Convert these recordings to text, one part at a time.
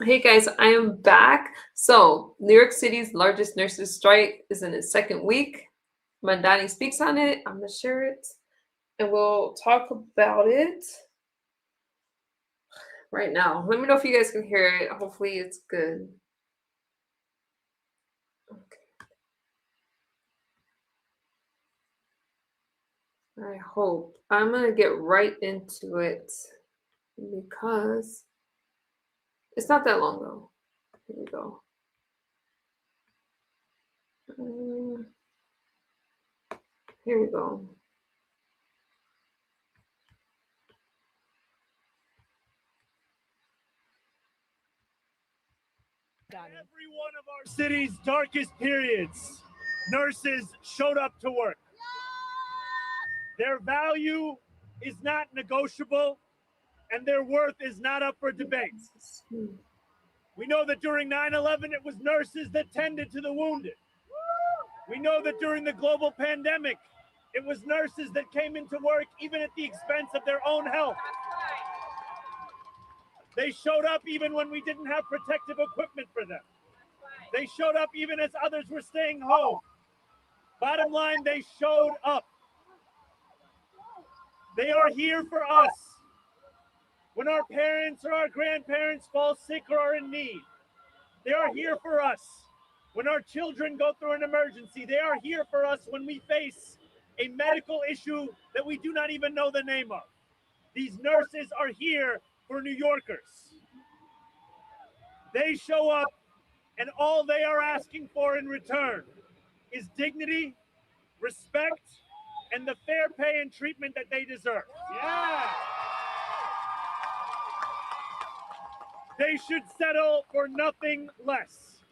Hey guys, I am back. So, New York City's largest nurses strike is in its second week. Mamdani speaks on it. I'm gonna share it and we'll talk about it right now. Let me know if you guys can hear it. Hopefully, it's good. Okay. I hope. I'm gonna get right into it because it's not that long though. Here we go. Um, Here we go. Every one of our city's darkest periods, nurses showed up to work. Their value is not negotiable, and their worth is not up for debate. We know that during 9/11, it was nurses that tended to the wounded. We know that during the global pandemic, it was nurses that came into work even at the expense of their own health. They showed up even when we didn't have protective equipment for them. They showed up even as others were staying home. Bottom line, they showed up. They are here for us. When our parents or our grandparents fall sick or are in need, they are here for us. When our children go through an emergency, they are here for us when we face a medical issue that we do not even know the name of. These nurses are here for New Yorkers. They show up, and all they are asking for in return is dignity, respect, and the fair pay and treatment that they deserve. Yeah. They should settle for nothing less.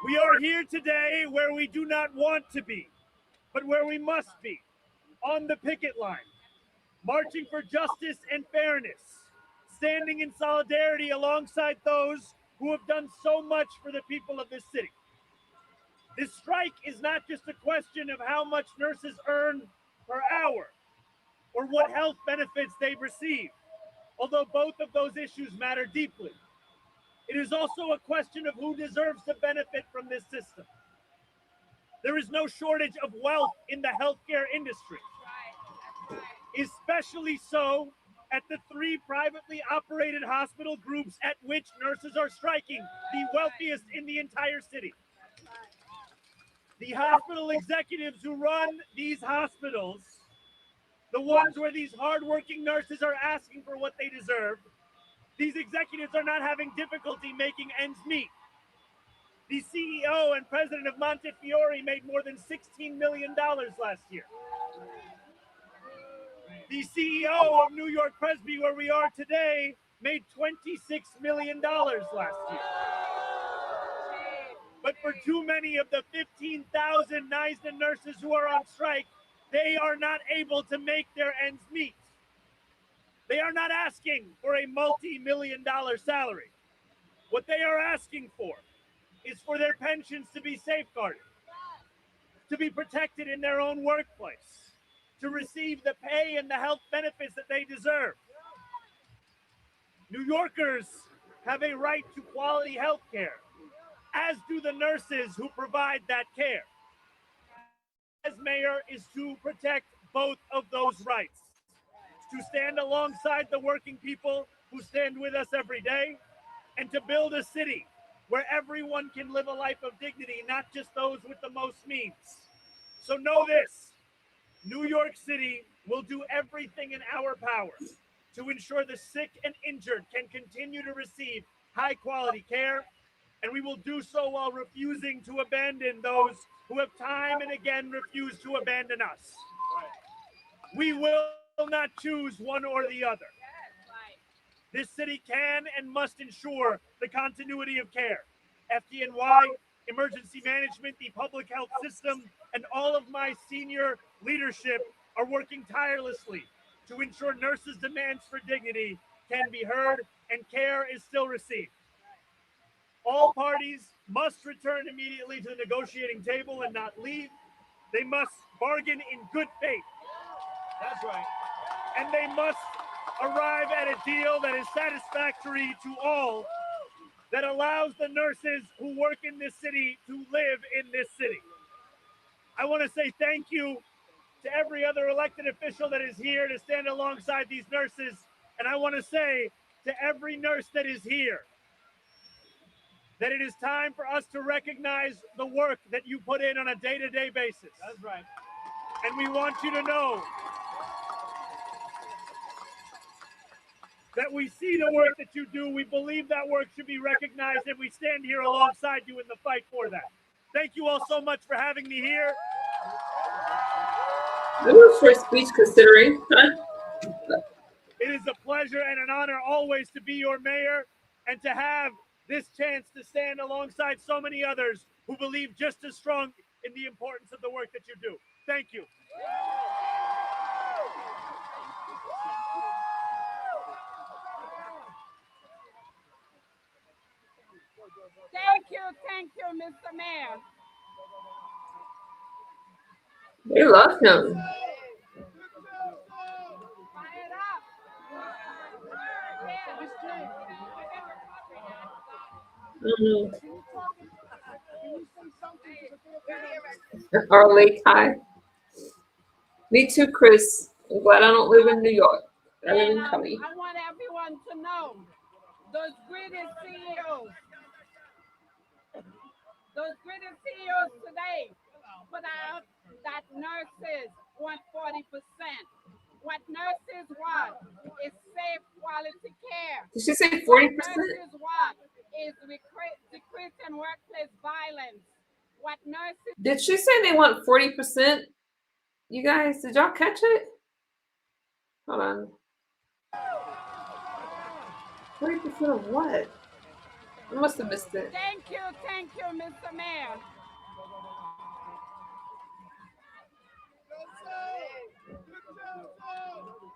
We are here today where we do not want to be, but where we must be, on the picket line, marching for justice and fairness, standing in solidarity alongside those who have done so much for the people of this city. This strike is not just a question of how much nurses earn per hour or what health benefits they receive, although both of those issues matter deeply. It is also a question of who deserves to benefit from this system. There is no shortage of wealth in the healthcare industry, especially so at the three privately operated hospital groups at which nurses are striking, the wealthiest in the entire city. The hospital executives who run these hospitals, the ones where these hardworking nurses are asking for what they deserve, these executives are not having difficulty making ends meet. The CEO and president of Montefiore made more than $16 million last year. The CEO of New York Presby, where we are today, made $26 million last year. But for too many of the 15,000 NYSDA nurses who are on strike, they are not able to make their ends meet. They are not asking for a multi-million-dollar salary. What they are asking for is for their pensions to be safeguarded, to be protected in their own workplace, to receive the pay and the health benefits that they deserve. New Yorkers have a right to quality health care, as do the nurses who provide that care. As mayor is to protect both of those rights, to stand alongside the working people who stand with us every day, and to build a city where everyone can live a life of dignity, not just those with the most means. So know this, New York City will do everything in our power to ensure the sick and injured can continue to receive high quality care, and we will do so while refusing to abandon those who have time and again refused to abandon us. We will not choose one or the other. This city can and must ensure the continuity of care. FDNY, emergency management, the public health system, and all of my senior leadership are working tirelessly to ensure nurses' demands for dignity can be heard and care is still received. All parties must return immediately to the negotiating table and not leave. They must bargain in good faith. That's right. And they must arrive at a deal that is satisfactory to all, that allows the nurses who work in this city to live in this city. I want to say thank you to every other elected official that is here to stand alongside these nurses. And I want to say to every nurse that is here that it is time for us to recognize the work that you put in on a day-to-day basis. That's right. And we want you to know that we see the work that you do. We believe that work should be recognized, and we stand here alongside you in the fight for that. Thank you all so much for having me here. That was a short speech considering. It is a pleasure and an honor always to be your mayor and to have this chance to stand alongside so many others who believe just as strong in the importance of the work that you do. Thank you. Thank you, Mr. Mayor. They love him. Fire up. Our lake high. Me too, Chris. I'm glad I don't live in New York. I live in Cali. I want everyone to know those greedy CEOs today put out that nurses want 40%. What nurses want is safe, quality care. Did she say 40%? What nurses want is decreasing workplace violence. What nurses... Did she say they want 40%? You guys, did y'all catch it? Hold on. 40% of what? I must have missed it. Thank you, Mr. Mayor.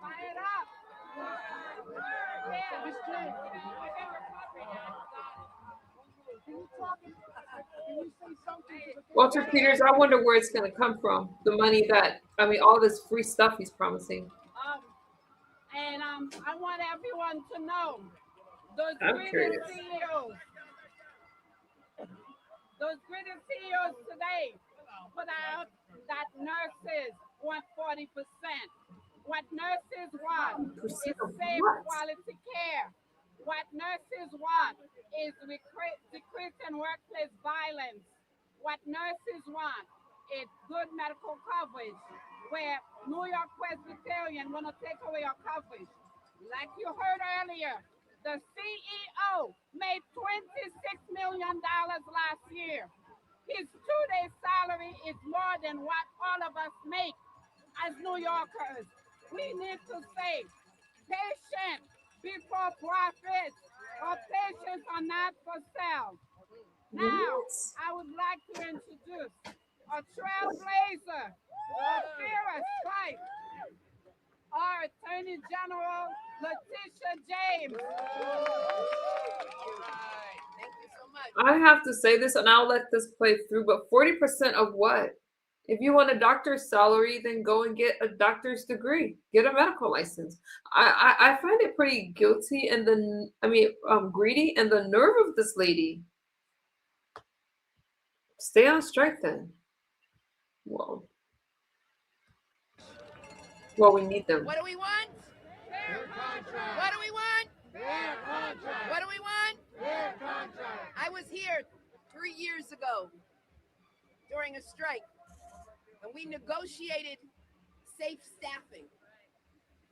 Fire up. Walter Peters, I wonder where it's going to come from. The money that, all this free stuff he's promising. I want everyone to know those greedy CEOs today put out that nurses want 40%. What nurses want is safe, quality care. What nurses want is decreasing workplace violence. What nurses want is good medical coverage, where New York Presbyterian want to take away your coverage. Like you heard earlier, the CEO made $26 million last year. His 2-day salary is more than what all of us make as New Yorkers. We need to say, patient before profit, or patients are not for sale. Now, I would like to introduce a trailblazer, a fearless fight, our Attorney General, Letitia James. Thank you so much. I have to say this, and I'll let this play through, but 40% of what? If you want a doctor's salary, then go and get a doctor's degree. Get a medical license. I find it pretty guilty and greedy, and the nerve of this lady. Stay on strike then. Well, we need them. What do we want? Fair contract. What do we want? Fair contract. What do we want? Fair contract. I was here 3 years ago during a strike, and we negotiated safe staffing.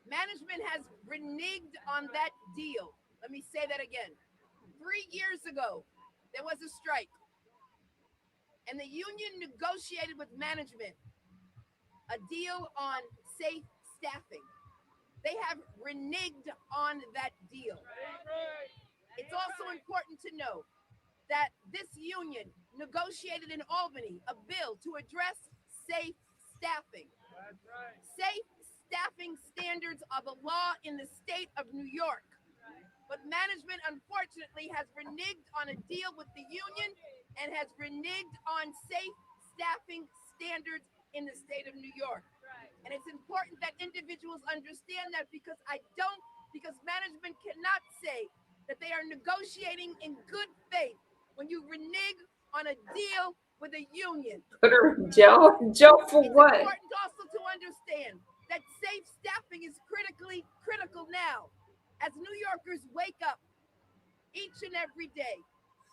Management has reneged on that deal. Let me say that again. 3 years ago, there was a strike, and the union negotiated with management a deal on safe staffing. They have reneged on that deal. It's also important to know that this union negotiated in Albany a bill to address safe staffing. Safe staffing standards are the law in the state of New York. But management, unfortunately, has reneged on a deal with the union and has reneged on safe staffing standards in the state of New York. And it's important that individuals understand that, because I don't because management cannot say that they are negotiating in good faith when you renege on a deal with a union. Put her in jail. Jail for It's what? important also to understand that safe staffing is critically critical now as New Yorkers wake up each and every day.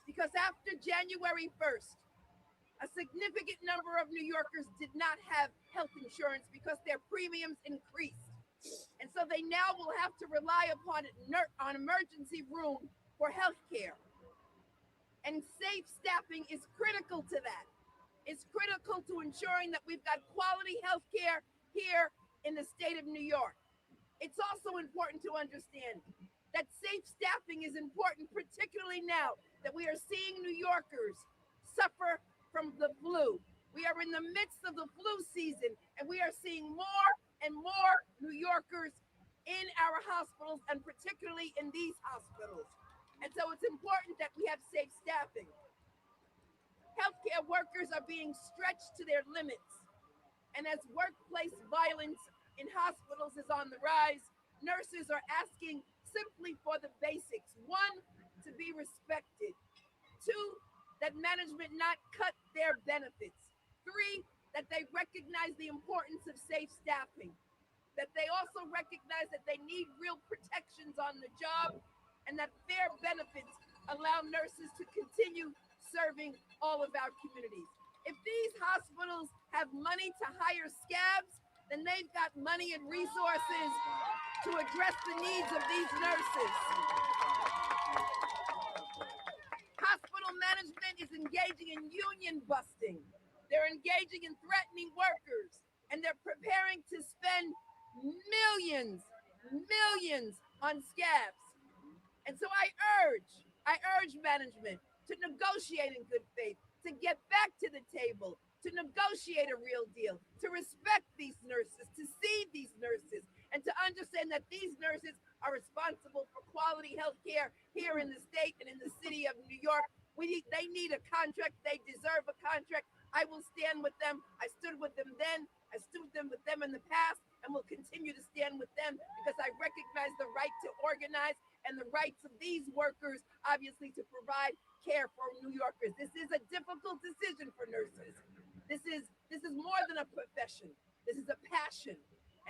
Because after January 1st, a significant number of New Yorkers did not have health insurance because their premiums increased. And so they now will have to rely upon on emergency room for health care. And safe staffing is critical to that. It's critical to ensuring that we've got quality health care here in the state of New York. It's also important to understand that safe staffing is important, particularly now that we are seeing New Yorkers suffer from the flu. We are in the midst of the flu season, and we are seeing more and more New Yorkers in our hospitals, and particularly in these hospitals. And so it's important that we have safe staffing. Healthcare workers are being stretched to their limits. And as workplace violence in hospitals is on the rise, nurses are asking simply for the basics. One, to be respected. Two, that management not cut their benefits. Three, that they recognize the importance of safe staffing. That they also recognize that they need real protections on the job and that fair benefits allow nurses to continue serving all of our communities. If these hospitals have money to hire scabs, then they've got money and resources to address the needs of these nurses. Hospital management is engaging in union busting. They're engaging in threatening workers, and they're preparing to spend millions on scabs. And so I urge management to negotiate in good faith, to get back to the table, to negotiate a real deal, to respect these nurses, to see these nurses, and to understand that these nurses are responsible for quality health care here in the state and in the city of New York. They need a contract. They deserve a contract. I will stand with them. I stood with them then. I stood with them in the past and will continue to stand with them because I recognize the right to organize and the rights of these workers, obviously, to provide care for New Yorkers. This is a difficult decision for nurses. This is more than a profession. This is a passion.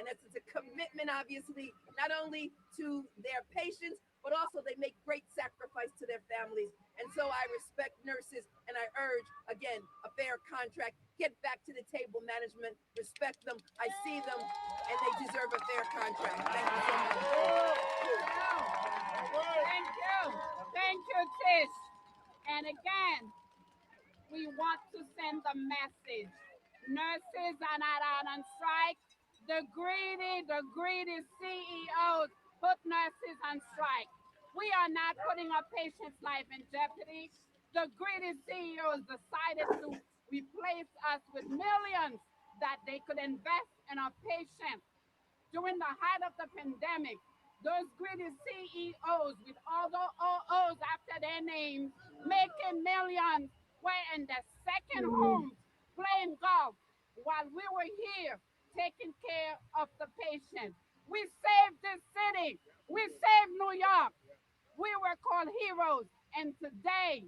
And it's a commitment, obviously, not only to their patients, but also they make great sacrifice to their families. And so I respect nurses and I urge, again, a fair contract. Get back to the table, management. Respect them. I see them and they deserve a fair contract. Thank you so much. Thank you. Thank you, Tish. And again, we want to send the message. Nurses are not out on strike. The greedy CEOs put nurses on strike. We are not putting our patients' life in jeopardy. The greedy CEOs decided to replace us with millions that they could invest in our patients during the height of the pandemic. Those greedy CEOs with all the OOs after their names, making millions, were in their second homes playing golf while we were here taking care of the patient. We saved this city. We saved New York. We were called heroes. And today,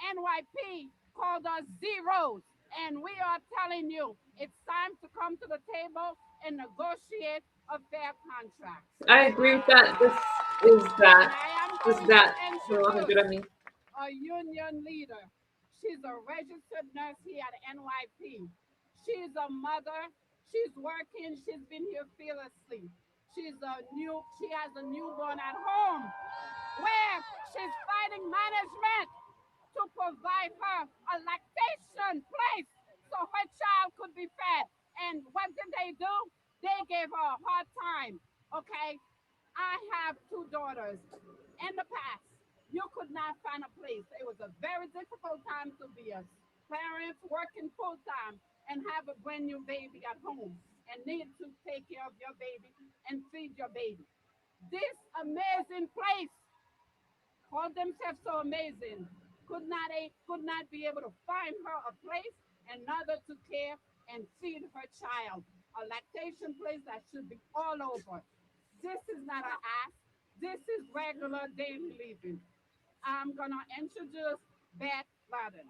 NYP called us zeros. And we are telling you, it's time to come to the table and negotiate a fair contract. I agree with that. This is And that. I am This going to that. No, introduce I mean. a union leader. She's a registered nurse here at NYP. She's a mother. She's working. She's been here fearlessly. She has a newborn at home where she's fighting management to provide her a lactation place so her child could be fed. And what did they do? They gave her a hard time. Okay, I have two daughters. In the past, you could not find a place. It was a very difficult time to be a parent working full time and have a brand new baby at home and need to take care of your baby and feed your baby. This amazing place called themselves so amazing could not be able to find her a place and another to care and feed her child. A lactation place that should be all over. This is not an ask. This is regular daily living. I'm gonna introduce Beth Laden.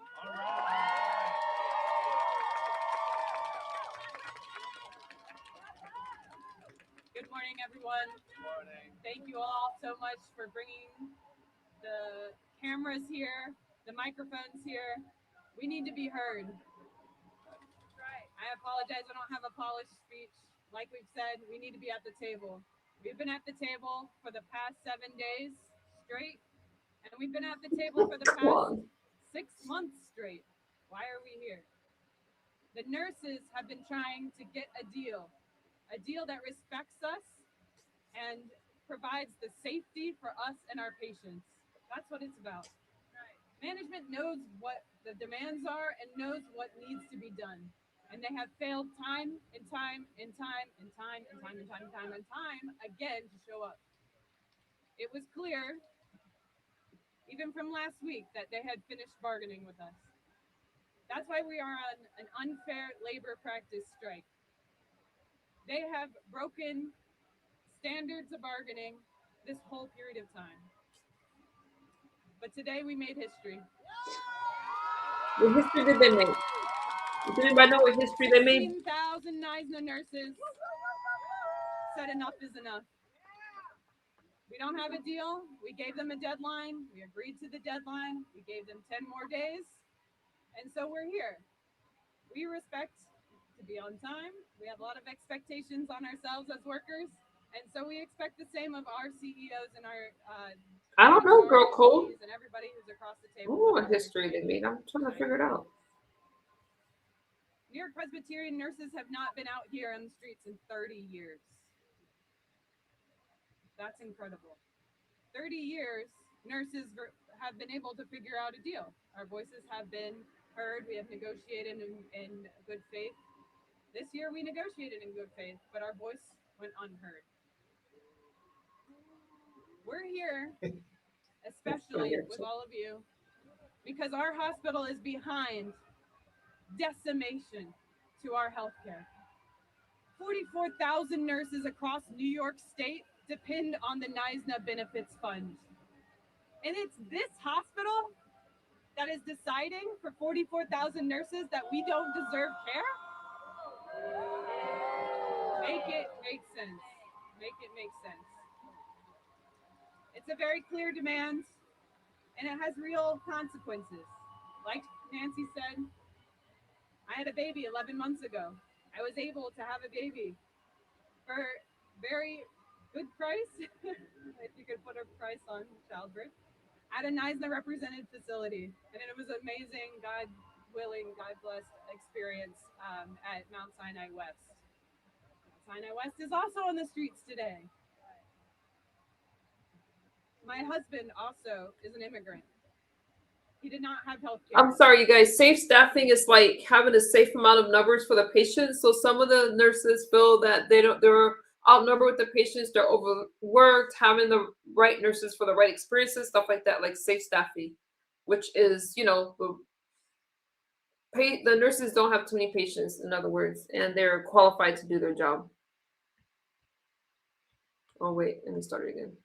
Good morning, everyone. Thank you all so much for bringing the cameras here, the microphones here. We need to be heard. I apologize, I don't have a polished speech. Like we've said, we need to be at the table. We've been at the table for the past 7 days straight, and we've been at the table for the Come past on. 6 months straight. Why are we here? The nurses have been trying to get a deal that respects us and provides the safety for us and our patients. That's what it's about. Management knows what the demands are and knows what needs to be done. And they have failed time and time and time and time and time and time and time and time again to show up. It was clear, even from last week, that they had finished bargaining with us. That's why we are on an unfair labor practice strike. They have broken standards of bargaining this whole period of time. But today we made history. What history did they make? Does anybody know what history they made? 16,000 NISNA nurses said enough is enough. We don't have a deal. We gave them a deadline. We agreed to the deadline. We gave them 10 more days. And so we're here. We respect to be on time. We have a lot of expectations on ourselves as workers. And so we expect the same of our CEOs and our I don't know, girl code. and everybody who's across the I table. don't know what history they made. I'm trying to figure it out. New York Presbyterian nurses have not been out here on the streets in 30 years. That's incredible. 30 years, nurses have been able to figure out a deal. Our voices have been heard. We have negotiated in good faith. This year we negotiated in good faith, but our voice went unheard. We're here, especially with all of you, because our hospital is behind decimation to our healthcare. 44,000 nurses across New York State depend on the NISNA Benefits Fund. And it's this hospital that is deciding for 44,000 nurses that we don't deserve care? Make it make sense. Make it make sense. It's a very clear demand, and it has real consequences. Like Nancy said, I had a baby 11 months ago. I was able to have a baby for very good price, if you could put a price on childbirth, at a NISNA represented facility. And it was amazing, God willing, God blessed experience at Mount Sinai West. Mount Sinai West is also on the streets today. My husband also is an immigrant. He did not have health care. I'm sorry, you guys. Safe staffing is like having a safe amount of numbers for the patients. So some of the nurses feel that they're outnumbered with the patients, they're overworked, having the right nurses for the right experiences, stuff like that, like safe staffing, which is, the nurses don't have too many patients, in other words, and they're qualified to do their job. Oh wait, let me start it again.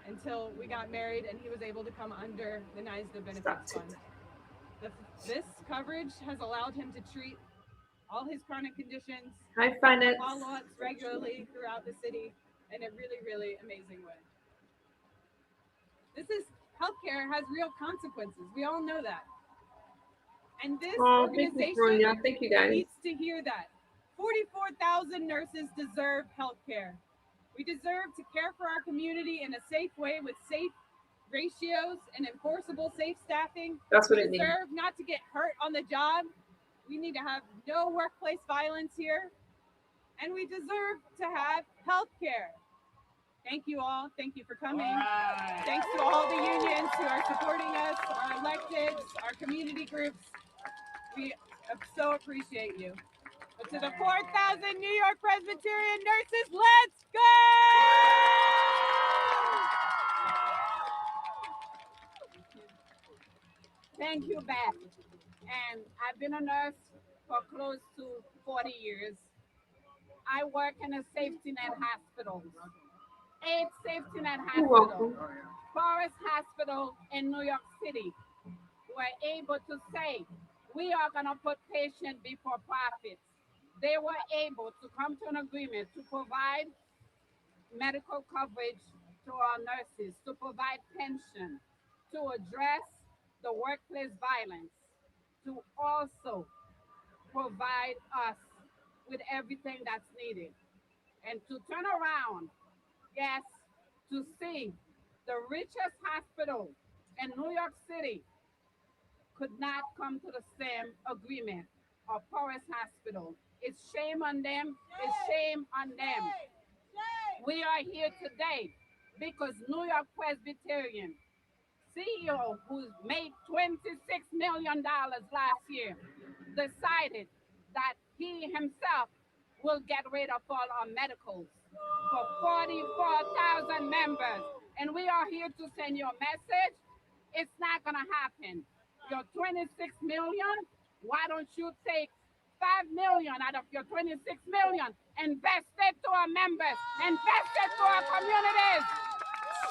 Until we got married and he was able to come under the NISDA Benefits Fund. This coverage has allowed him to treat all his chronic conditions, Hi, finance. follow-ups regularly throughout the city in a really, really amazing way. Healthcare has real consequences. We all know that. And this organization thank you guys. needs to hear that. 44,000 nurses deserve healthcare. We deserve to care for our community in a safe way with safe ratios and enforceable safe staffing. That's what we it means. deserve not to get hurt on the job. We need to have no workplace violence here. And we deserve to have health care. Thank you all. Thank you for coming. Right. Thanks to all the unions who are supporting us, our electeds, our community groups. We so appreciate you. But to the 4,000 New York Presbyterian nurses, let's go! Thank you, Beth. And I've been a nurse for close to 40 years. I work in a safety net hospital. 8 safety net You're hospital, welcome. Forest Hospital in New York City, were able to say, we are going to put patient before profits. They were able to come to an agreement to provide medical coverage to our nurses, to provide pension, to address the workplace violence, to also provide us with everything that's needed, and to turn around, yes, to see the richest hospital in New York City could not come to the same agreement of Forest Hospital. It's shame on them. It's shame on them. We are here today because New York Presbyterian CEO, who's made $26 million last year, decided that he himself will get rid of all our medicals for 44,000 members. And we are here to send you a message. It's not going to happen. Your 26 million, why don't you take 5 million out of your 26 million, invest it to our members, invest it to our communities.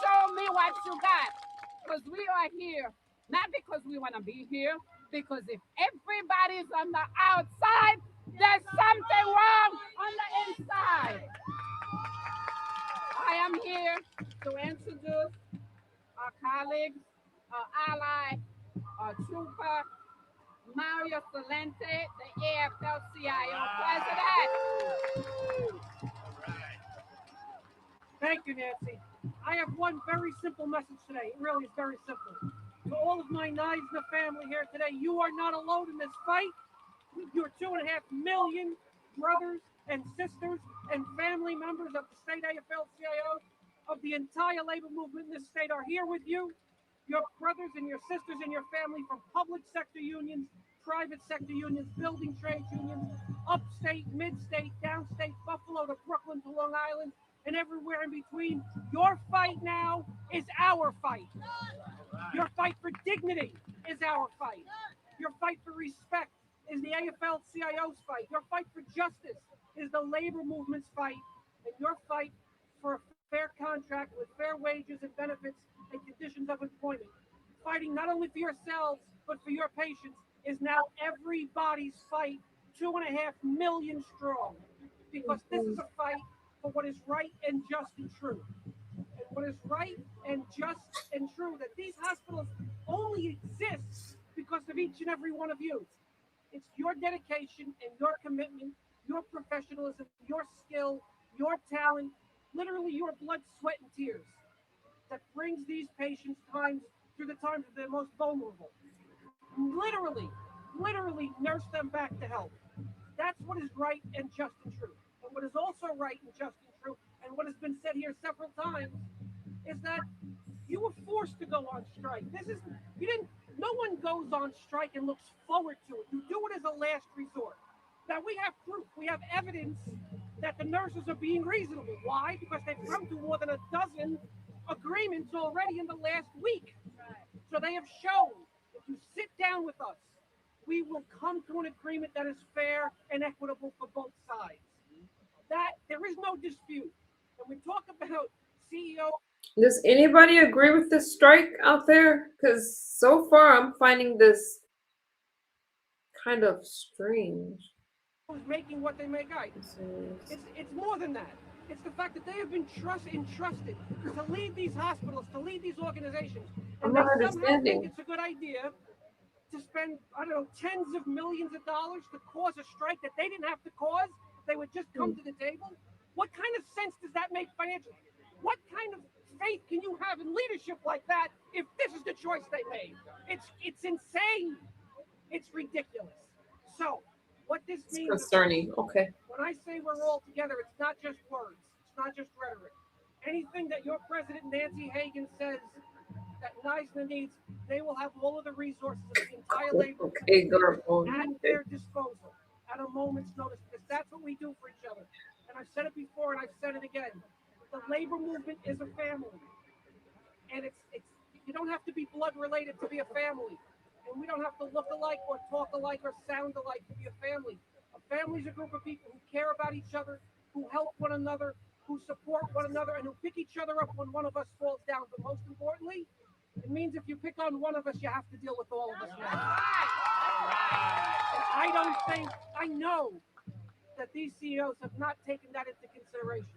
Show me what you got. Because we are here, not because we want to be here, because if everybody's on the outside, there's something wrong on the inside. I am here to introduce our colleagues, our ally, our trooper, Mario Salente, the AFL-CIO president. Thank you, Nancy. I have one very simple message today. It really is very simple. To all of my Neisner family here today, you are not alone in this fight. Your 2.5 million brothers and sisters and family members of the state AFL-CIO, of the entire labor movement in this state are here with you. Your brothers and your sisters and your family from public sector unions, private sector unions, building trade unions, upstate, mid-state, downstate, Buffalo to Brooklyn to Long Island, and everywhere in between. Your fight now is our fight. Your fight for dignity is our fight. Your fight for respect is the AFL-CIO's fight. Your fight for justice is the labor movement's fight. And your fight for a fair contract with fair wages and benefits and conditions of employment, fighting not only for yourselves, but for your patients, is now everybody's fight, 2.5 million strong. Because this is a fight for what is right and just and true. And what is right and just and true, that these hospitals only exist because of each and every one of you. It's your dedication and your commitment, your professionalism, your skill, your talent, literally your blood, sweat, and tears that brings these patients times through the times of their most vulnerable. Literally nurse them back to health. That's what is right and just and true. And what is also right and just and true, and what has been said here several times, is that you were forced to go on strike. This is you didn't. No one goes on strike and looks forward to it. You do it as a last resort. Now we have proof. We have evidence that the nurses are being reasonable. Why? Because they've come to more than a dozen agreements already in the last week. So they have shown if you sit down with us, we will come to an agreement that is fair and equitable for both sides. That there is no dispute. And we talk about CEO. Does anybody agree with this strike out there? Because so far I'm finding this kind of strange. Making what they make out. It's more than that. It's the fact that they have been entrusted to lead these hospitals, to lead these organizations, I'm and they not somehow think understanding. it's a good idea to spend, I don't know, tens of millions of dollars to cause a strike that they didn't have to cause. They would just come to the table. What kind of sense does that make financially? What kind of faith can you have in leadership like that if this is the choice they made? It's insane. It's ridiculous. So, what this It's means is concerning. Okay. when I say we're all together, it's not just words. It's not just rhetoric. Anything that your president, Nancy Hagan, says that Neisner needs, they will have all of the resources of the entire labor Okay, girl. at their disposal at a moment's notice, because that's what we do for each other. And I've said it before and I've said it again. The labor movement is a family. And it's you don't have to be blood related to be a family. And we don't have to look alike or talk alike or sound alike to be a family. A family is a group of people who care about each other, who help one another, who who support one another and who pick each other up when one of us falls down. But most importantly, it means if you pick on one of us, you have to deal with all of us. And I know that these CEOs have not taken that into consideration.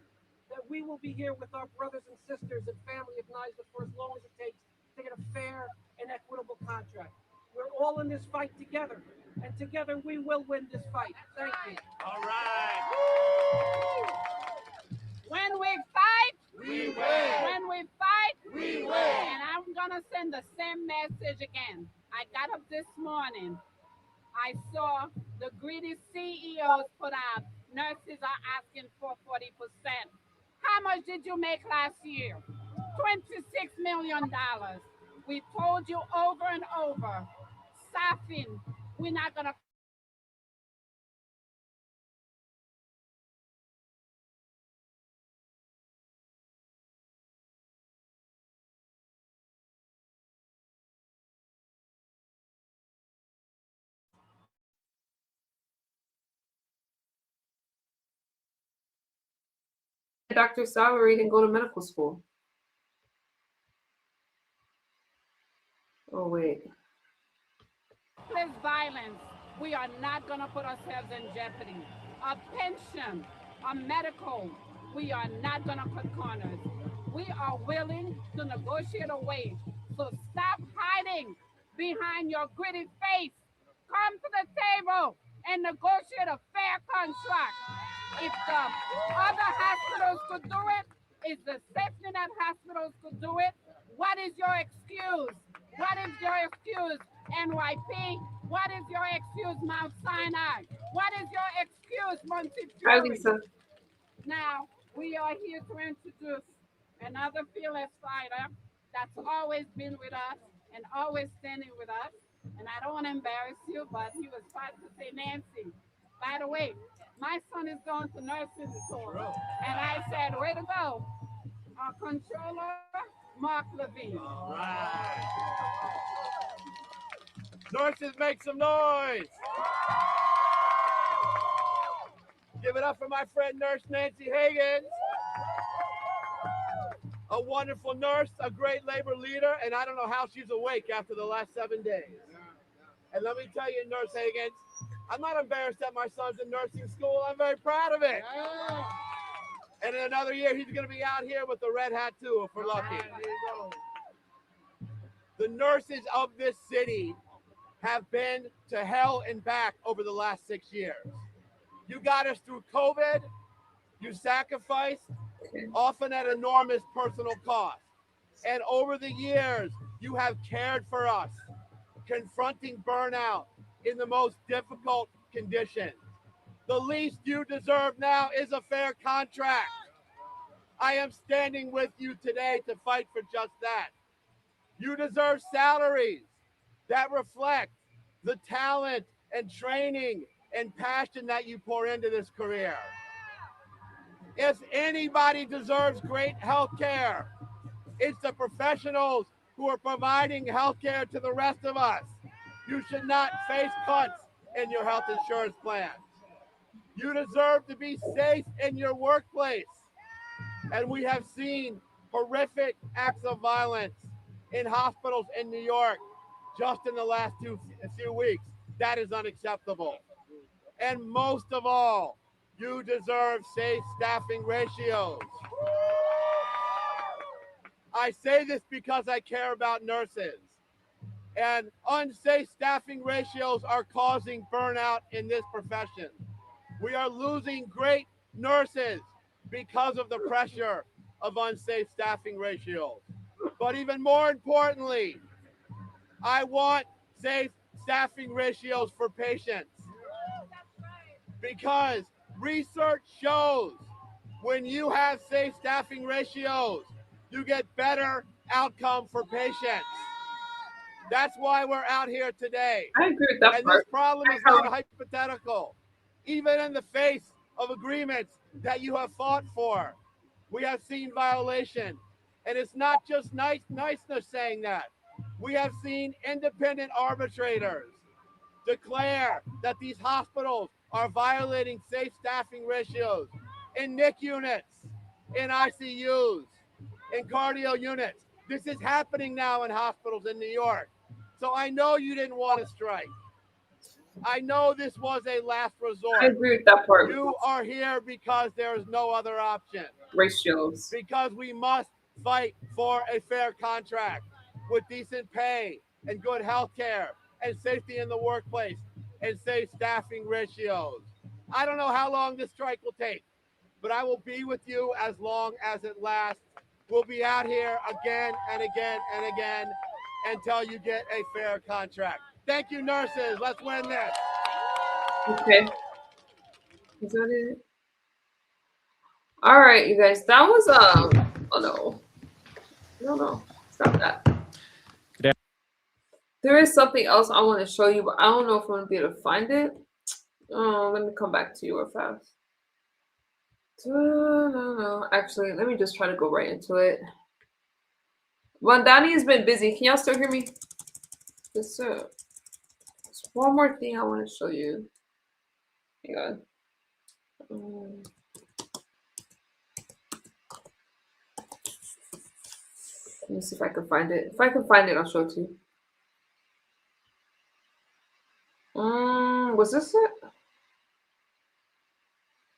That we will be here with our brothers and sisters and family of NYSDA for as long as it takes to get a fair and equitable contract. We're all in this fight together, and together we will win this fight. Thank you. All right. When we fight, We win. when we fight, We win. and I'm gonna send the same message again. I got up this morning. I saw the greedy CEOs put out nurses are asking for 40%. How much did you make last year? $26 million. We told you over and over, staffing, we're not gonna Doctor's salary and go to medical school. Oh, wait. workplace violence, we are not going to put ourselves in jeopardy. A pension, a medical, we are not going to cut corners. We are willing to negotiate a wage. So stop hiding behind your gritty face. Come to the table and negotiate a fair contract. If the other hospitals could do it, if the safety net hospitals could do it, what is your excuse? What is your excuse, NYP? What is your excuse, Mount Sinai? What is your excuse, Hi, Montefiore? Lisa. Now, we are here to introduce another fearless fighter that's always been with us and always standing with us. And I don't want to embarrass you, but he was fast to say Nancy. By the way, my son is going to nursing school. And I said, way to go. Our controller, Mark Levine. All right. Nurses, make some noise. Give it up for my friend Nurse Nancy Higgins. A wonderful nurse, a great labor leader, and I don't know how she's awake after the last 7 days. And let me tell you, Nurse Higgins, I'm not embarrassed that my son's in nursing school. I'm very proud of it. And in another year, he's going to be out here with the red hat too, if we're lucky. The nurses of this city have been to hell and back over the last 6 years. You got us through COVID. You sacrificed, often at enormous personal cost. And over the years, you have cared for us, confronting burnout in the most difficult conditions. The least you deserve now is a fair contract. I am standing with you today to fight for just that. You deserve salaries that reflect the talent and training and passion that you pour into this career. If anybody deserves great health care, it's the professionals who are providing health care to the rest of us. You should not face cuts in your health insurance plans. You deserve to be safe in your workplace. And we have seen horrific acts of violence in hospitals in New York just in the last few weeks. That is unacceptable. And most of all, you deserve safe staffing ratios. I say this because I care about nurses. And unsafe staffing ratios are causing burnout in this profession. We are losing great nurses because of the pressure of unsafe staffing ratios. But even more importantly, I want safe staffing ratios for patients. Because research shows when you have safe staffing ratios, you get better outcome for patients. That's why we're out here today. I agree with that And part. this problem is not hypothetical. Even in the face of agreements that you have fought for, we have seen violation. And it's not just niceness saying that. We have seen independent arbitrators declare that these hospitals are violating safe staffing ratios in NIC units, in ICUs, in cardio units. This is happening now in hospitals in New York. So I know you didn't want to strike. I know this was a last resort. I agree with that part. You are here because there is no other option. Ratios. Because we must fight for a fair contract with decent pay and good health care and safety in the workplace and safe staffing ratios. I don't know how long this strike will take, but I will be with you as long as it lasts. We'll be out here again and again and again until you get a fair contract. Thank you, nurses. Let's win this. Okay. Is that it? All right, you guys. That was oh no. No. Stop that. Yeah. There is something else I want to show you, but I don't know if I'm gonna be able to find it. Let me come back to you real fast. No. Actually, let me just try to go right into it. Mamdani has been busy. Can y'all still hear me? Just one more thing I want to show you. Hang on. Let me see if I can find it. If I can find it, I'll show it to you. Was this it?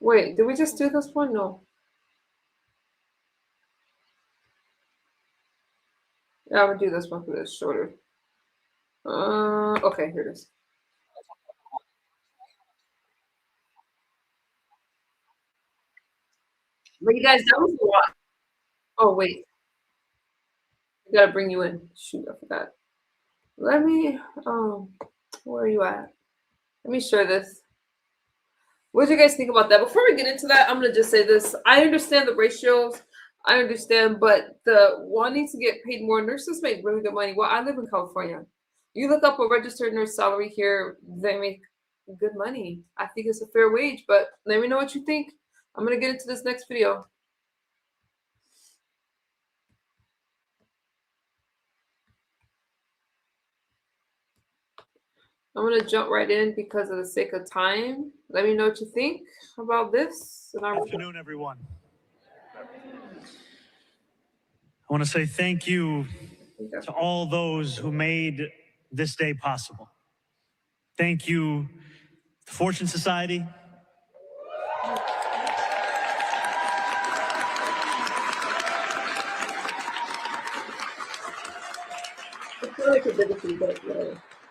Wait, did we just do this one? No. Yeah, I'm gonna do this one because it's shorter. Okay, here it is. But you guys, that was a lot. Oh wait, I gotta bring you in. Shoot, I forgot. Let me. Where are you at? Let me share this. What do you guys think about that? Before we get into that, I'm gonna just say this. I understand the ratios. I understand, but the one needs to get paid more. Nurses make really good money. Well, I live in California. You look up a registered nurse salary here, they make good money. I think it's a fair wage, but let me know what you think. I'm gonna get into this next video. I'm gonna jump right in because of the sake of time. Let me know what you think about this. Good afternoon, everyone. I want to say thank you to all those who made this day possible. Thank you, the Fortune Society.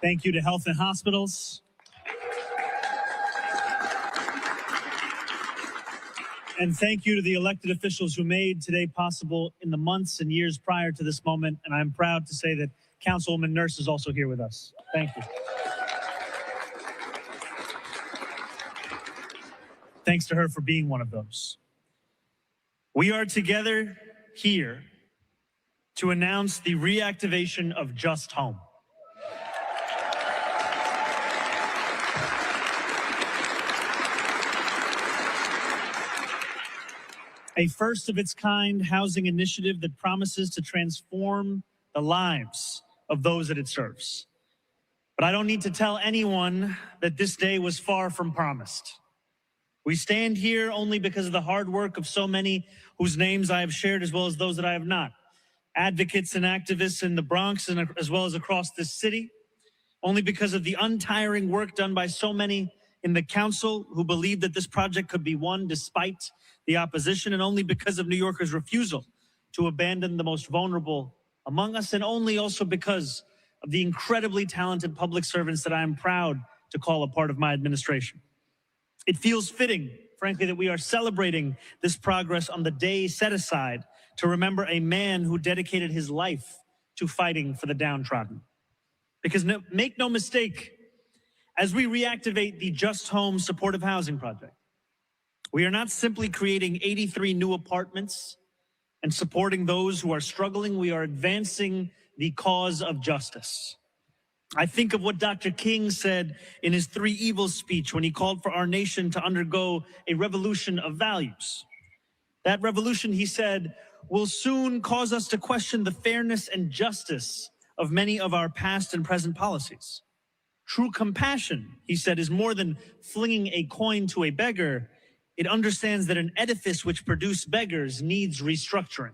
Thank you to Health and Hospitals. And thank you to the elected officials who made today possible in the months and years prior to this moment. And I'm proud to say that Councilwoman Nurse is also here with us. Thank you. Thanks to her for being one of those. We are together here to announce the reactivation of Just Home. A first of its kind housing initiative that promises to transform the lives of those that it serves. But I don't need to tell anyone that this day was far from promised. We stand here only because of the hard work of so many whose names I have shared, as well as those that I have not. Advocates and activists in the Bronx, and as well as across this city. Only because of the untiring work done by so many in the council who believed that this project could be won despite the opposition, and only because of New Yorkers' refusal to abandon the most vulnerable among us, and only also because of the incredibly talented public servants that I am proud to call a part of my administration. It feels fitting, frankly, that we are celebrating this progress on the day set aside to remember a man who dedicated his life to fighting for the downtrodden. Because make no mistake, as we reactivate the Just Home supportive housing project, we are not simply creating 83 new apartments and supporting those who are struggling. We are advancing the cause of justice. I think of what Dr. King said in his Three Evils speech when he called for our nation to undergo a revolution of values. That revolution, he said, will soon cause us to question the fairness and justice of many of our past and present policies. True compassion, he said, is more than flinging a coin to a beggar. It understands that an edifice which produced beggars needs restructuring.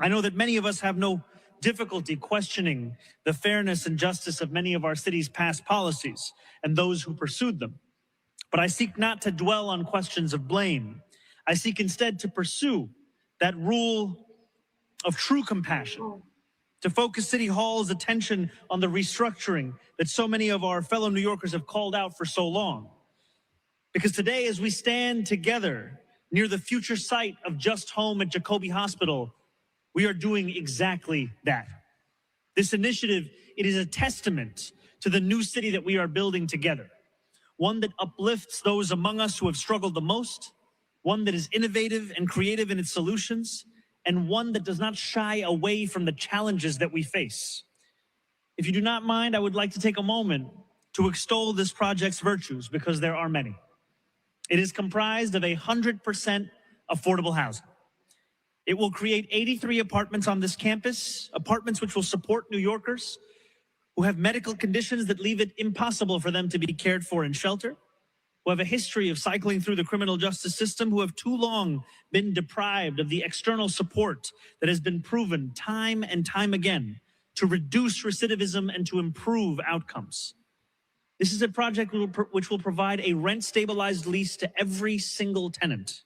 I know that many of us have no difficulty questioning the fairness and justice of many of our city's past policies and those who pursued them. But I seek not to dwell on questions of blame. I seek instead to pursue that rule of true compassion, to focus City Hall's attention on the restructuring that so many of our fellow New Yorkers have called out for so long. Because today, as we stand together near the future site of Just Home at Jacobi Hospital, we are doing exactly that. This initiative, it is a testament to the new city that we are building together. One that uplifts those among us who have struggled the most, one that is innovative and creative in its solutions, and one that does not shy away from the challenges that we face. If you do not mind, I would like to take a moment to extol this project's virtues, because there are many. It is comprised of 100% affordable housing. It will create 83 apartments on this campus, apartments which will support New Yorkers who have medical conditions that leave it impossible for them to be cared for in shelter, who have a history of cycling through the criminal justice system, who have too long been deprived of the external support that has been proven time and time again to reduce recidivism and to improve outcomes. This is a project which will provide a rent-stabilized lease to every single tenant.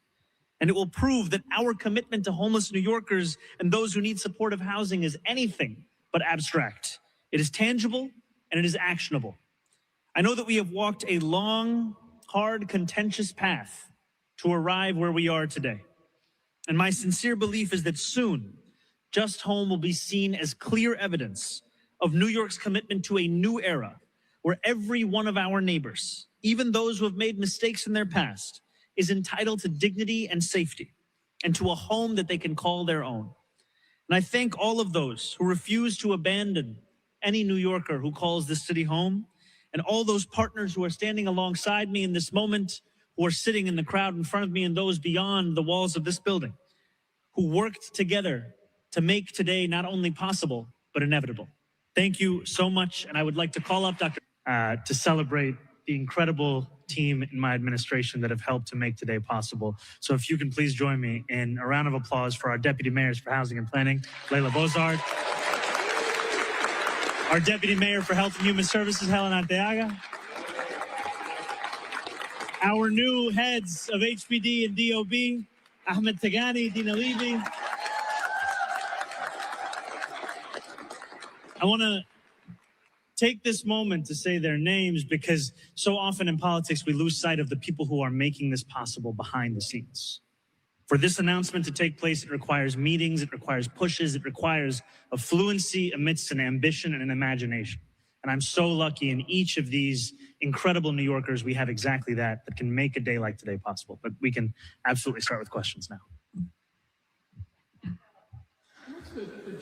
And it will prove that our commitment to homeless New Yorkers and those who need supportive housing is anything but abstract. It is tangible and it is actionable. I know that we have walked a long, hard, contentious path to arrive where we are today. And my sincere belief is that soon, Just Home will be seen as clear evidence of New York's commitment to a new era where every one of our neighbors, even those who have made mistakes in their past, is entitled to dignity and safety and to a home that they can call their own. And I thank all of those who refuse to abandon any New Yorker who calls this city home, and all those partners who are standing alongside me in this moment, who are sitting in the crowd in front of me and those beyond the walls of this building, who worked together to make today not only possible, but inevitable. Thank you so much, and I would like to call up Dr. To celebrate the incredible team in my administration that have helped to make today possible. So if you can please join me in a round of applause for our Deputy Mayors for Housing and Planning, Leila Bozard, our Deputy Mayor for Health and Human Services, Helen Arteaga, our new heads of HPD and DOB, Ahmed Tagani, Dina Levy. I want to take this moment to say their names because so often in politics we lose sight of the people who are making this possible behind the scenes. For this announcement to take place, it requires meetings, it requires pushes, it requires a fluency amidst an ambition and an imagination. And I'm so lucky in each of these incredible New Yorkers, we have exactly that can make a day like today possible. But we can absolutely start with questions now.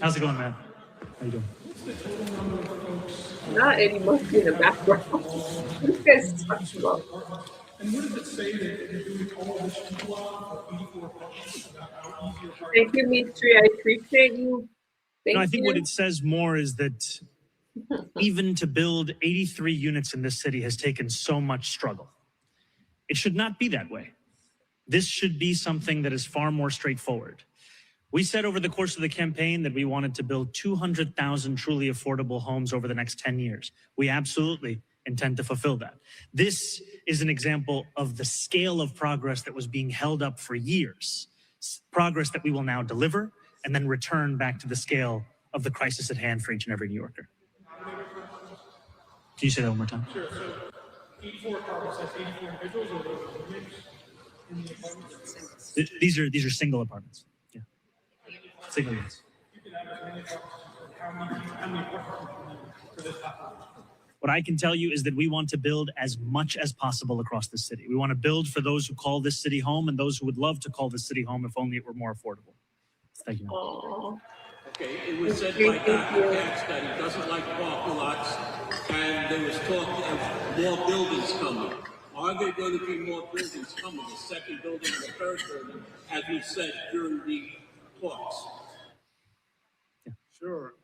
How's it going, man? How you doing? Not any monkey in the background. What are you guys talking about? And what does it say that you're doing all this for 84 apartments about how easy your Thank you, Mitri. I appreciate you. Thank I think you. what it says more is that even to build 83 units in this city has taken so much struggle. It should not be that way. This should be something that is far more straightforward. We said over the course of the campaign that we wanted to build 200,000 truly affordable homes over the next 10 years. We absolutely intend to fulfill that. This is an example of the scale of progress that was being held up for years. Progress that we will now deliver and then return back to the scale of the crisis at hand for each and every New Yorker. Can you say that one more time? Sure. So 84 apartments, that's 84 individuals or those units in the apartments? These are single apartments. Yeah. Single units. You can have as many apartments. How many apartments for this population? What I can tell you is that we want to build as much as possible across the city. We want to build for those who call this city home and those who would love to call this city home if only it were more affordable. Thank you. Aww. Okay, it was said by Dr. Katz that he doesn't like parking lots, and there was talk of more buildings coming. Are there going to be more buildings coming, the second building and the third building, as we said during the talks? Sure.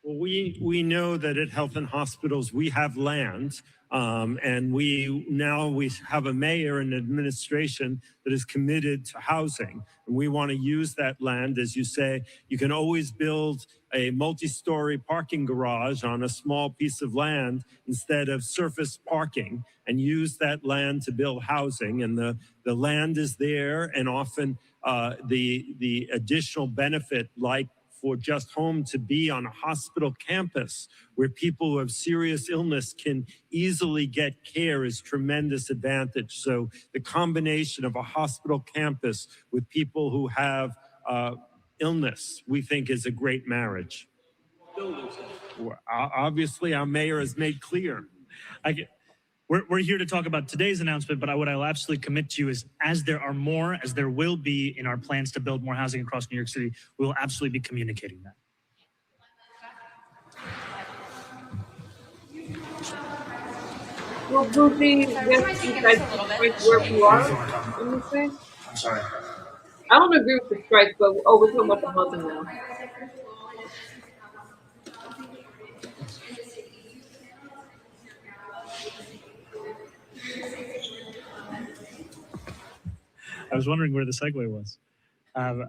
Well, we know that at Health and Hospitals we have land, and we have a mayor and administration that is committed to housing, and we want to use that land. As you say, you can always build a multi-story parking garage on a small piece of land instead of surface parking, and use that land to build housing. And the land is there, and often the additional benefit, like for Just Home to be on a hospital campus where people who have serious illness can easily get care, is tremendous advantage. So the combination of a hospital campus with people who have illness, we think is a great marriage. Obviously, our mayor has made clear. We're here to talk about today's announcement, but what I'll absolutely commit to is, as there are more, as there will be in our plans to build more housing across New York City, we will absolutely be communicating that. Well, Boozy, yes, you guys strike where we are. Let me say. I'm sorry. I don't agree with the strike, but we're talking about the housing now. I was wondering where the segue was. I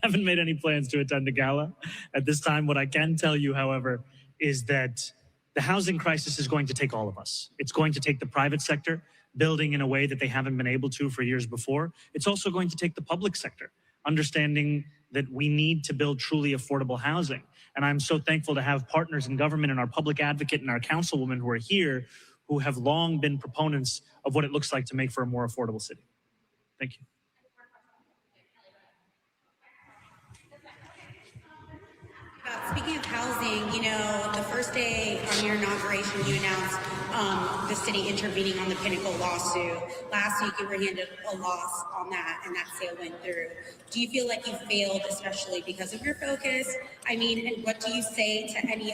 haven't made any plans to attend the gala at this time. What I can tell you, however, is that the housing crisis is going to take all of us. It's going to take the private sector building in a way that they haven't been able to for years before. It's also going to take the public sector understanding that we need to build truly affordable housing. And I'm so thankful to have partners in government and our public advocate and our councilwoman who are here, who have long been proponents of what it looks like to make for a more affordable city. Thank you. Speaking of housing, you know, the first day on your inauguration, you announced the city intervening on the Pinnacle lawsuit. Last week, you were handed a loss on that, and that sale went through. Do you feel like you failed, especially because of your focus? I mean, and what do you say to anybody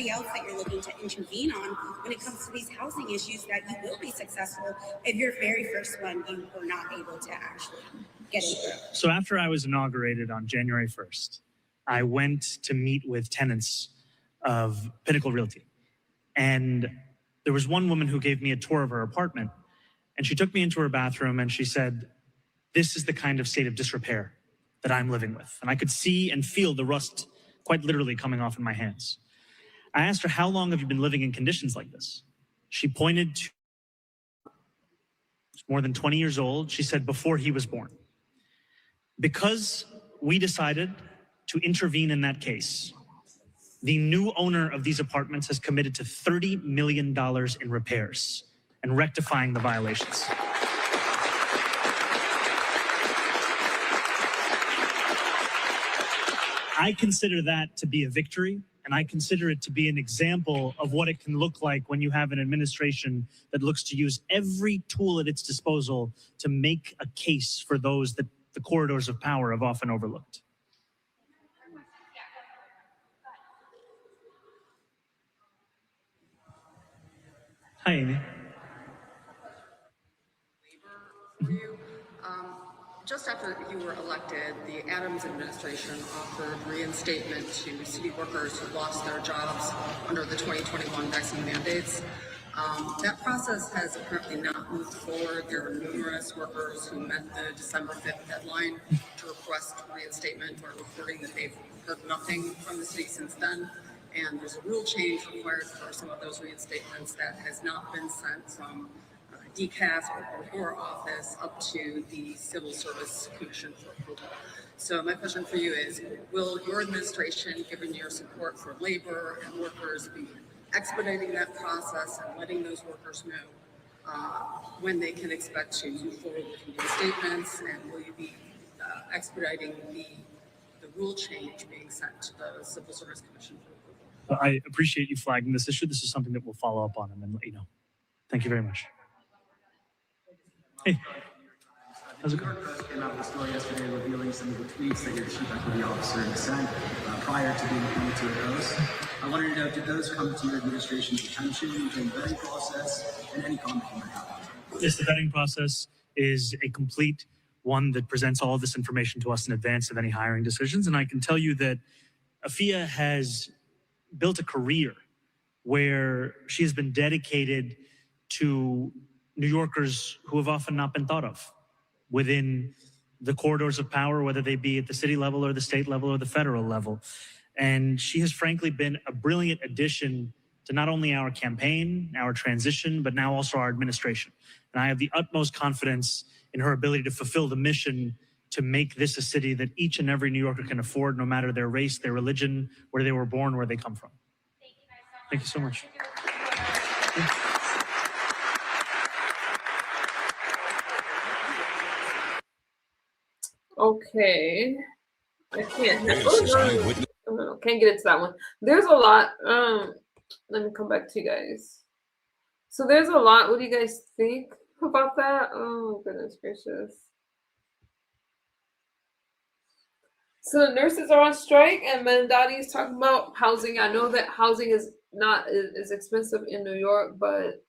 else that you're looking to intervene on when it comes to these housing issues, that you will be successful if your very first one you were not able to actually get it through? So after I was inaugurated on January 1st, I went to meet with tenants of Pinnacle Realty. And there was one woman who gave me a tour of her apartment, and she took me into her bathroom and she said, "This is the kind of state of disrepair that I'm living with." And I could see and feel the rust quite literally coming off in my hands. I asked her, "How long have you been living in conditions like this?" She pointed to more than 20 years old. She said, "Before he was born." Because we decided to intervene in that case, the new owner of these apartments has committed to $30 million in repairs and rectifying the violations. I consider that to be a victory, and I consider it to be an example of what it can look like when you have an administration that looks to use every tool at its disposal to make a case for those that the corridors of power have often overlooked. Hi, Amy. Just after you were elected, the Adams administration offered reinstatement to city workers who lost their jobs under the 2021 vaccine mandates. That process has apparently not moved forward. There are numerous workers who met the December 5th deadline to request reinstatement, or reporting that they've heard nothing from the city since then. And there's a rule change required for some of those reinstatements that has not been sent from DCAS or your office up to the Civil Service Commission for approval. So my question for you is, will your administration, given your support for labor and workers, be expediting that process and letting those workers know when they can expect to move forward with reinstatements? And will you be expediting the rule change being sent to the Civil Service Commission for approval? I appreciate you flagging this issue. This is something that we'll follow up on and then let you know. Thank you very much. Hey. How's it going? New York Post came out with a story yesterday revealing some of the tweets that your chief equity officer had sent prior to being appointed to the post. I wanted to know, did those come to your administration's attention during the vetting process, and any comment you might have? Yes, the vetting process is a complete one that presents all of this information to us in advance of any hiring decisions. And I can tell you that Afia has built a career where she has been dedicated to New Yorkers who have often not been thought of within the corridors of power, whether they be at the city level or the state level or the federal level. And she has frankly been a brilliant addition to not only our campaign, our transition, but now also our administration. And I have the utmost confidence in her ability to fulfill the mission to make this a city that each and every New Yorker can afford, no matter their race, their religion, where they were born, where they come from. Thank you so much. Okay. I can't. Can't get into that one. There's a lot. Let me come back to you guys. So there's a lot. What do you guys think about that? Oh goodness gracious. So the nurses are on strike, and Mamdani is talking about housing. I know that housing is not as expensive in New York, but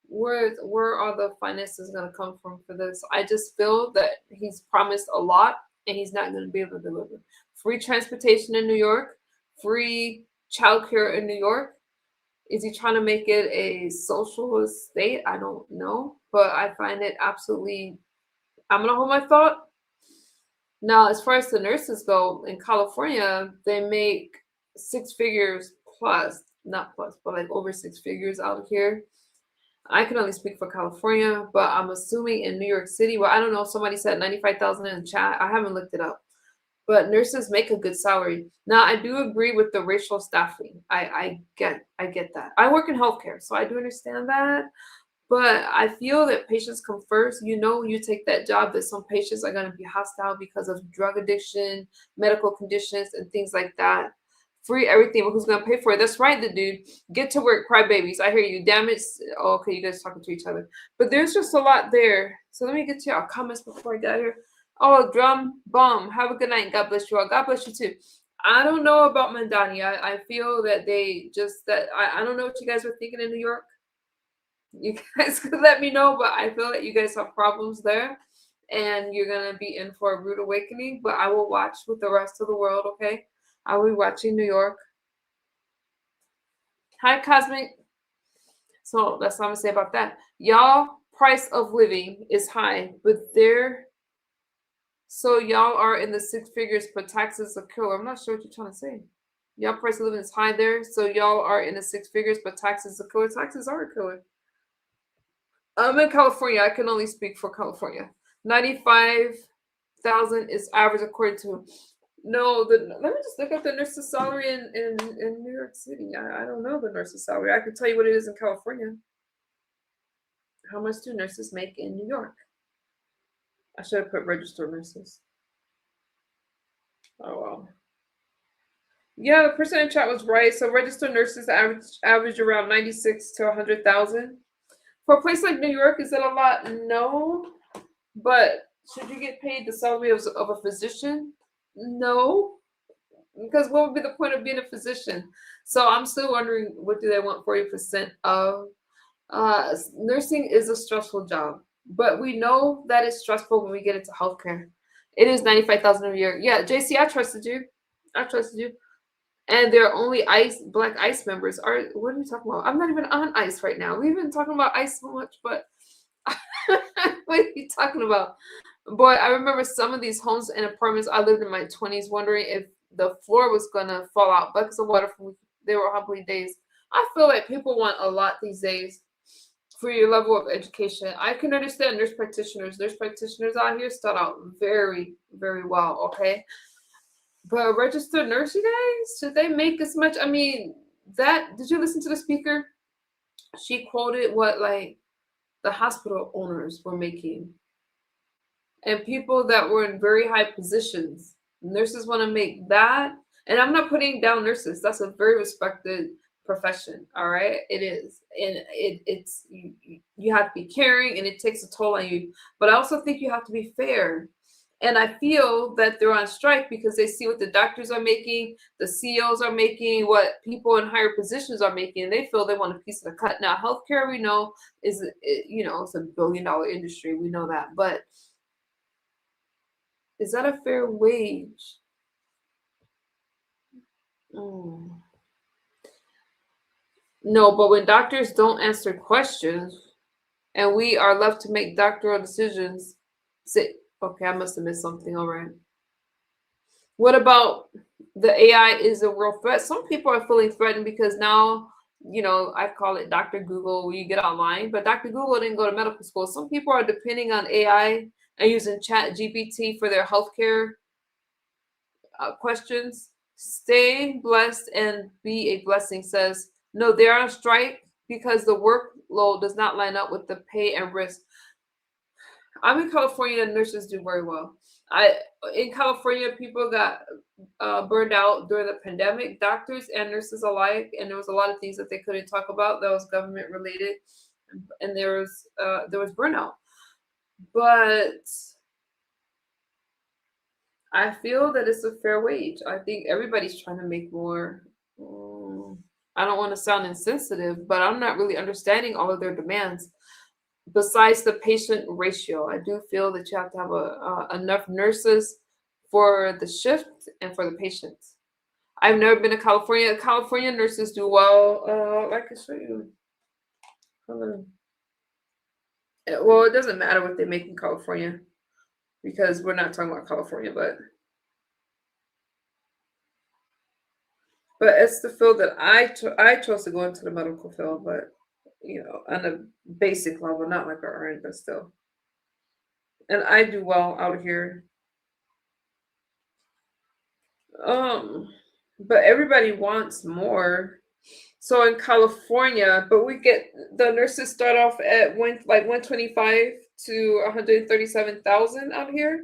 where are the finances going to come from for this? I just feel that he's promised a lot, and he's not going to be able to deliver. Free transportation in New York, free childcare in New York. Is he trying to make it a socialist state? I don't know, but I find it absolutely. I'm gonna hold my thought. Now, as far as the nurses go, in California, they make 6 figures plus, not plus, but like over 6 figures out here. I can only speak for California, but I'm assuming in New York City, well, I don't know, somebody said 95,000 in the chat. I haven't looked it up. But nurses make a good salary. Now, I do agree with the racial staffing. I get that. I work in healthcare, so I do understand that. But I feel that patients come first. You know, you take that job, that some patients are going to be hostile because of drug addiction, medical conditions, and things like that. Free everything, but who's going to pay for it? That's right, the dude. Get to work, crybabies. I hear you. Damn it. Oh, okay, you guys talking to each other. But there's just a lot there. So let me get to y'all comments before I get out here. Oh, drum bomb. Have a good night. God bless you all. God bless you too. I don't know about Mamdani. I feel that I don't know what you guys were thinking in New York. You guys could let me know, but I feel that you guys have problems there and you're going to be in for a rude awakening. But I will watch with the rest of the world, okay? I will be watching New York. Hi, Cosmic. So that's what I'm going to say about that. Y'all, price of living is high, but so y'all are in the 6 figures, but taxes are killer. I'm not sure what you're trying to say. Y'all price of living is high there, so y'all are in the 6 figures, but taxes are killer. Taxes are a killer. I'm in California. I can only speak for California. 95,000 is average according to. No, let me just look up the nurse's salary in New York City. I don't know the nurse's salary. I can tell you what it is in California. How much do nurses make in New York? I should have put registered nurses. Oh well. Yeah, the person in chat was right. So registered nurses average around 96 to 100,000. For a place like New York, is that a lot? No. But should you get paid the salary of a physician? No. Because what would be the point of being a physician? So I'm still wondering, what do they want 40% of? Nursing is a stressful job. But we know that it's stressful when we get into healthcare. It is 95,000 a year. Yeah, JC, I trusted you. And they're only Black ICE members. What are you talking about? I'm not even on ICE right now. We've been talking about ICE so much, but what are you talking about? Boy, I remember some of these homes and apartments I lived in my 20s wondering if the floor was going to fall out. Buckets of water from they were humbling days. I feel like people want a lot these days for your level of education. I can understand nurse practitioners. Nurse practitioners out here start out very, very well, okay? But a registered nurse, you guys, should they make as much? I mean, did you listen to the speaker? She quoted what like the hospital owners were making. And people that were in very high positions. Nurses want to make that. And I'm not putting down nurses. That's a very respected profession. All right. It is. And it's you have to be caring and it takes a toll on you. But I also think you have to be fair. And I feel that they're on strike because they see what the doctors are making, the CEOs are making, what people in higher positions are making, and they feel they want a piece of the cut. Now, healthcare, we know, it's a billion-dollar industry. We know that. But is that a fair wage? Mm. No, but when doctors don't answer questions and we are left to make doctoral decisions, say, okay, I must have missed something. All right. What about the AI is a real threat? Some people are feeling threatened because now, I call it Dr. Google where you get online, but Dr. Google didn't go to medical school. Some people are depending on AI and using Chat GPT for their healthcare questions. Stay blessed and be a blessing says, no, they are on strike because the workload does not line up with the pay and risk. I'm in California and nurses do very well. In California, people got burned out during the pandemic, doctors and nurses alike, and there was a lot of things that they couldn't talk about that was government related, and there was burnout. But I feel that it's a fair wage. I think everybody's trying to make more. I don't want to sound insensitive, but I'm not really understanding all of their demands. Besides the patient ratio, I do feel that you have to have enough nurses for the shift and for the patients. I've never been to California. California nurses do well. I can show you. Well, it doesn't matter what they make in California because we're not talking about California, but it's the field that I chose to go into the medical field, but on a basic level, not like our RN, but still. And I do well out here. But everybody wants more. So in California, but we get the nurses start off at 125 to 137,000 out here.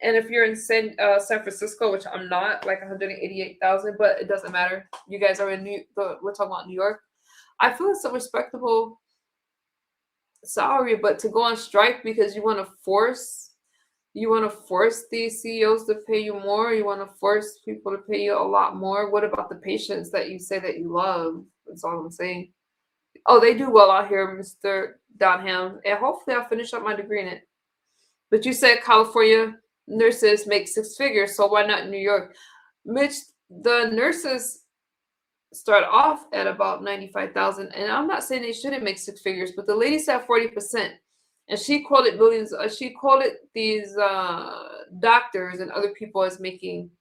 And if you're in San Francisco, which I'm not, like 188,000, but it doesn't matter. You guys are in we're talking about New York. I feel it's a respectable salary, but to go on strike because you want to force these CEOs to pay you more, you want to force people to pay you a lot more. What about the patients that you say that you love? That's all I'm saying. Oh, they do well out here, Mr. Donham, and hopefully I'll finish up my degree in it. But you said California nurses make six figures, so why not New York? Mitch, the nurses start off at about 95,000, and I'm not saying they shouldn't make six figures, but the lady said 40%, and she quoted millions. She quoted these doctors and other people as making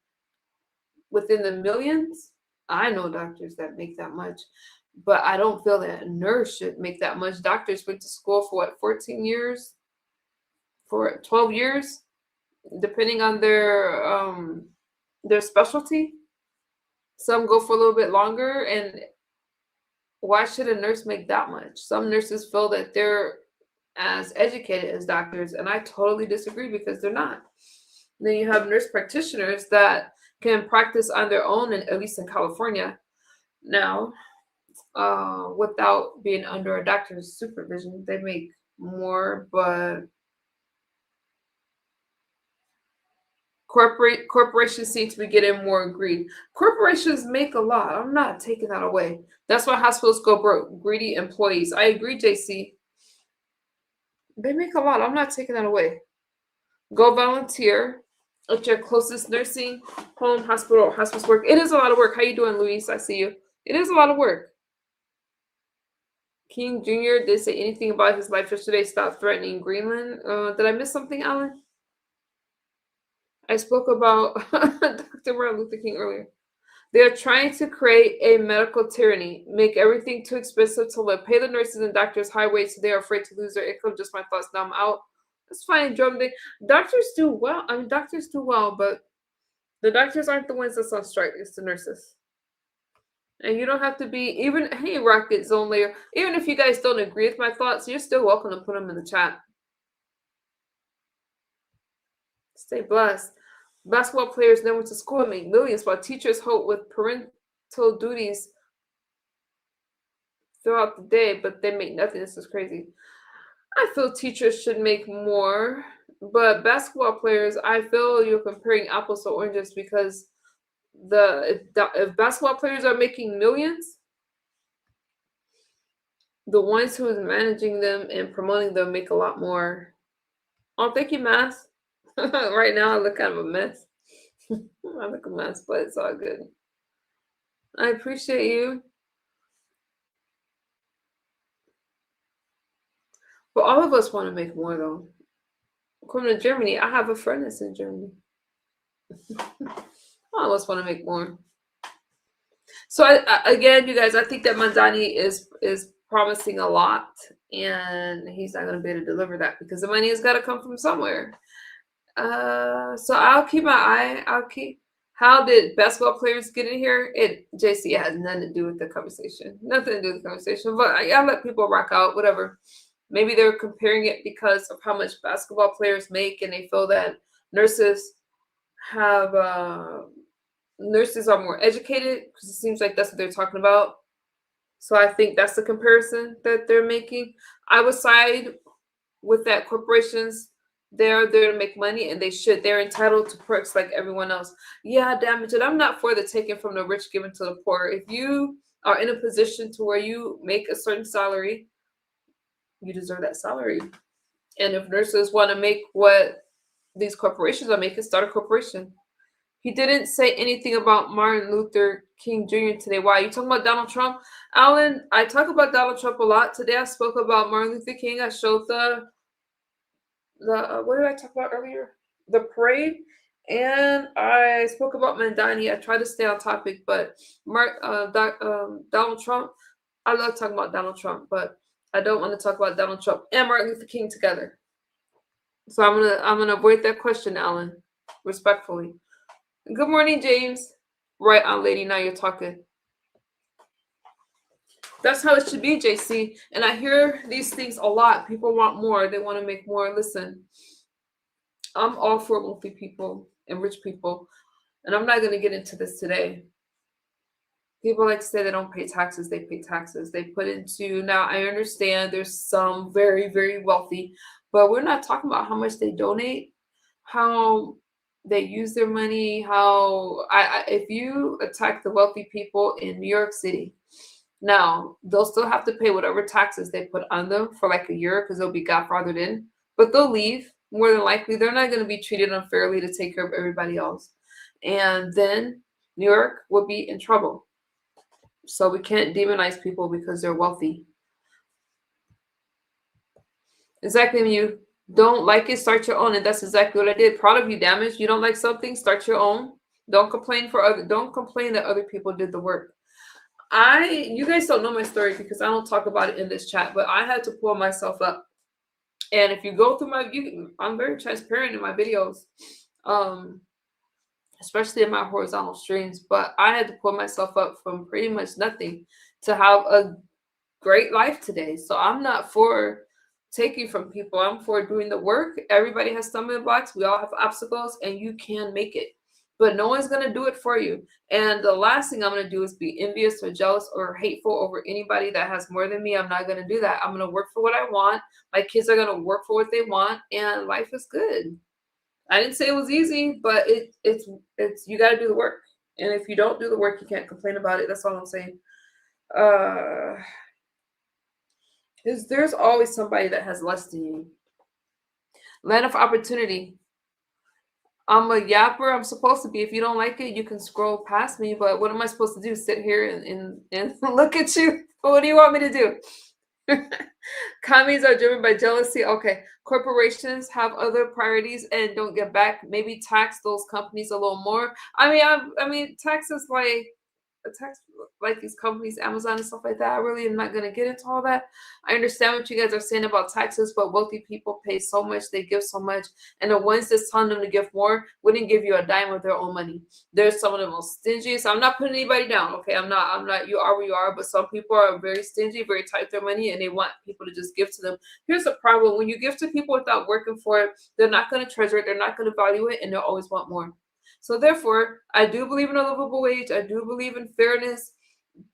within the millions. I know doctors that make that much, but I don't feel that a nurse should make that much. Doctors went to school for what, 14 years, for 12 years, depending on their specialty. Some go for a little bit longer, and why should a nurse make that much? Some nurses feel that they're as educated as doctors, and I totally disagree because they're not. Then you have nurse practitioners that can practice on their own, and at least in California now, without being under a doctor's supervision. They make more, but corporations seem to be getting more greed. Corporations make a lot. I'm not taking that away. That's why hospitals go broke. Greedy employees. I agree, JC. They make a lot. I'm not taking that away. Go volunteer at your closest nursing home, hospital, hospice work. It is a lot of work. How you doing, Luis? I see you. It is a lot of work. King Jr. did say anything about his life yesterday. Stop threatening Greenland. Did I miss something, Alan? I spoke about Dr. Martin Luther King earlier. They are trying to create a medical tyranny, make everything too expensive to live, pay the nurses and doctors high wages so they are afraid to lose their income. Just my thoughts. Now I'm out. That's fine, drum day. Doctors do well. I mean, doctors do well, but the doctors aren't the ones that's on strike. It's the nurses. And you don't have to be, even, hey, Rocket Zone Layer, even if you guys don't agree with my thoughts, you're still welcome to put them in the chat. Stay blessed. Basketball players never went to school and make millions, while teachers hope with parental duties throughout the day, but they make nothing. This is crazy. I feel teachers should make more, but basketball players, I feel you're comparing apples to oranges because if basketball players are making millions, the ones who is managing them and promoting them make a lot more. Oh, thank you, Mass. Right now, I look kind of a mess. I look a mess, but it's all good. I appreciate you. But all of us want to make more, though. Coming to Germany, I have a friend that's in Germany. All of us want to make more. So again, you guys, I think that Mamdani is promising a lot, and he's not going to be able to deliver that because the money has got to come from somewhere. So I'll keep my eye. I'll keep. How did basketball players get in here? JC has nothing to do with the conversation. Nothing to do with the conversation. But I let people rock out, whatever. Maybe they're comparing it because of how much basketball players make, and they feel that nurses have nurses are more educated because it seems like that's what they're talking about. So I think that's the comparison that they're making. I would side with that. Corporations, they're there to make money, and they should. They're entitled to perks like everyone else. Yeah, damage it. I'm not for the taking from the rich, giving to the poor. If you are in a position to where you make a certain salary, you deserve that salary. And if nurses want to make what these corporations are making, start a corporation. He didn't say anything about Martin Luther King Jr. today. Why? You talking about Donald Trump? Alan, I talk about Donald Trump a lot. Today I spoke about Martin Luther King. I showed the what did I talk about earlier? The parade. And I spoke about Mamdani. I try to stay on topic, but Donald Trump, I love talking about Donald Trump, but I don't want to talk about Donald Trump and Martin Luther King together. So I'm gonna avoid that question, Alan, respectfully. Good morning, James. Right on, lady. Now you're talking. That's how it should be, JC. And I hear these things a lot. People want more. They want to make more. Listen, I'm all for wealthy people and rich people. And I'm not going to get into this today. People like to say they don't pay taxes. They pay taxes. They put into, now I understand there's some very, very wealthy, but we're not talking about how much they donate, how they use their money, how if you attack the wealthy people in New York City, now they'll still have to pay whatever taxes they put on them for like a year because they'll be godfathered in, but they'll leave. More than likely, they're not going to be treated unfairly to take care of everybody else. And then New York will be in trouble. So we can't demonize people because they're wealthy. Exactly. When you don't like it, start your own. And that's exactly what I did. Proud of you, Damage. You don't like something, start your own. Don't complain that other people did the work. You guys don't know my story because I don't talk about it in this chat, but I had to pull myself up. And if you go through I'm very transparent in my videos, especially in my horizontal streams, but I had to pull myself up from pretty much nothing to have a great life today. So I'm not for taking from people. I'm for doing the work. Everybody has stumbling blocks. We all have obstacles, and you can make it. But no one's going to do it for you. And the last thing I'm going to do is be envious or jealous or hateful over anybody that has more than me. I'm not going to do that. I'm going to work for what I want. My kids are going to work for what they want, and life is good. I didn't say it was easy, but it's you got to do the work. And if you don't do the work, you can't complain about it. That's all I'm saying. There's always somebody that has less than you. Land of opportunity. I'm a yapper. I'm supposed to be. If you don't like it, you can scroll past me. But what am I supposed to do? Sit here and look at you? What do you want me to do? Commies are driven by jealousy. Okay. Corporations have other priorities and don't get back. Maybe tax those companies a little more. I mean, taxes like these companies, Amazon and stuff like that. I really am not going to get into all that. I understand what you guys are saying about taxes, but wealthy people pay so much, they give so much, and the ones that's telling them to give more wouldn't give you a dime of their own money. There's some of the most stingy. So I'm not putting anybody down. Okay, I'm not. You are where you are, but some people are very stingy, very tight with their money, and they want people to just give to them. Here's the problem: when you give to people without working for it, they're not going to treasure it, they're not going to value it, and they'll always want more. So therefore, I do believe in a livable wage. I do believe in fairness,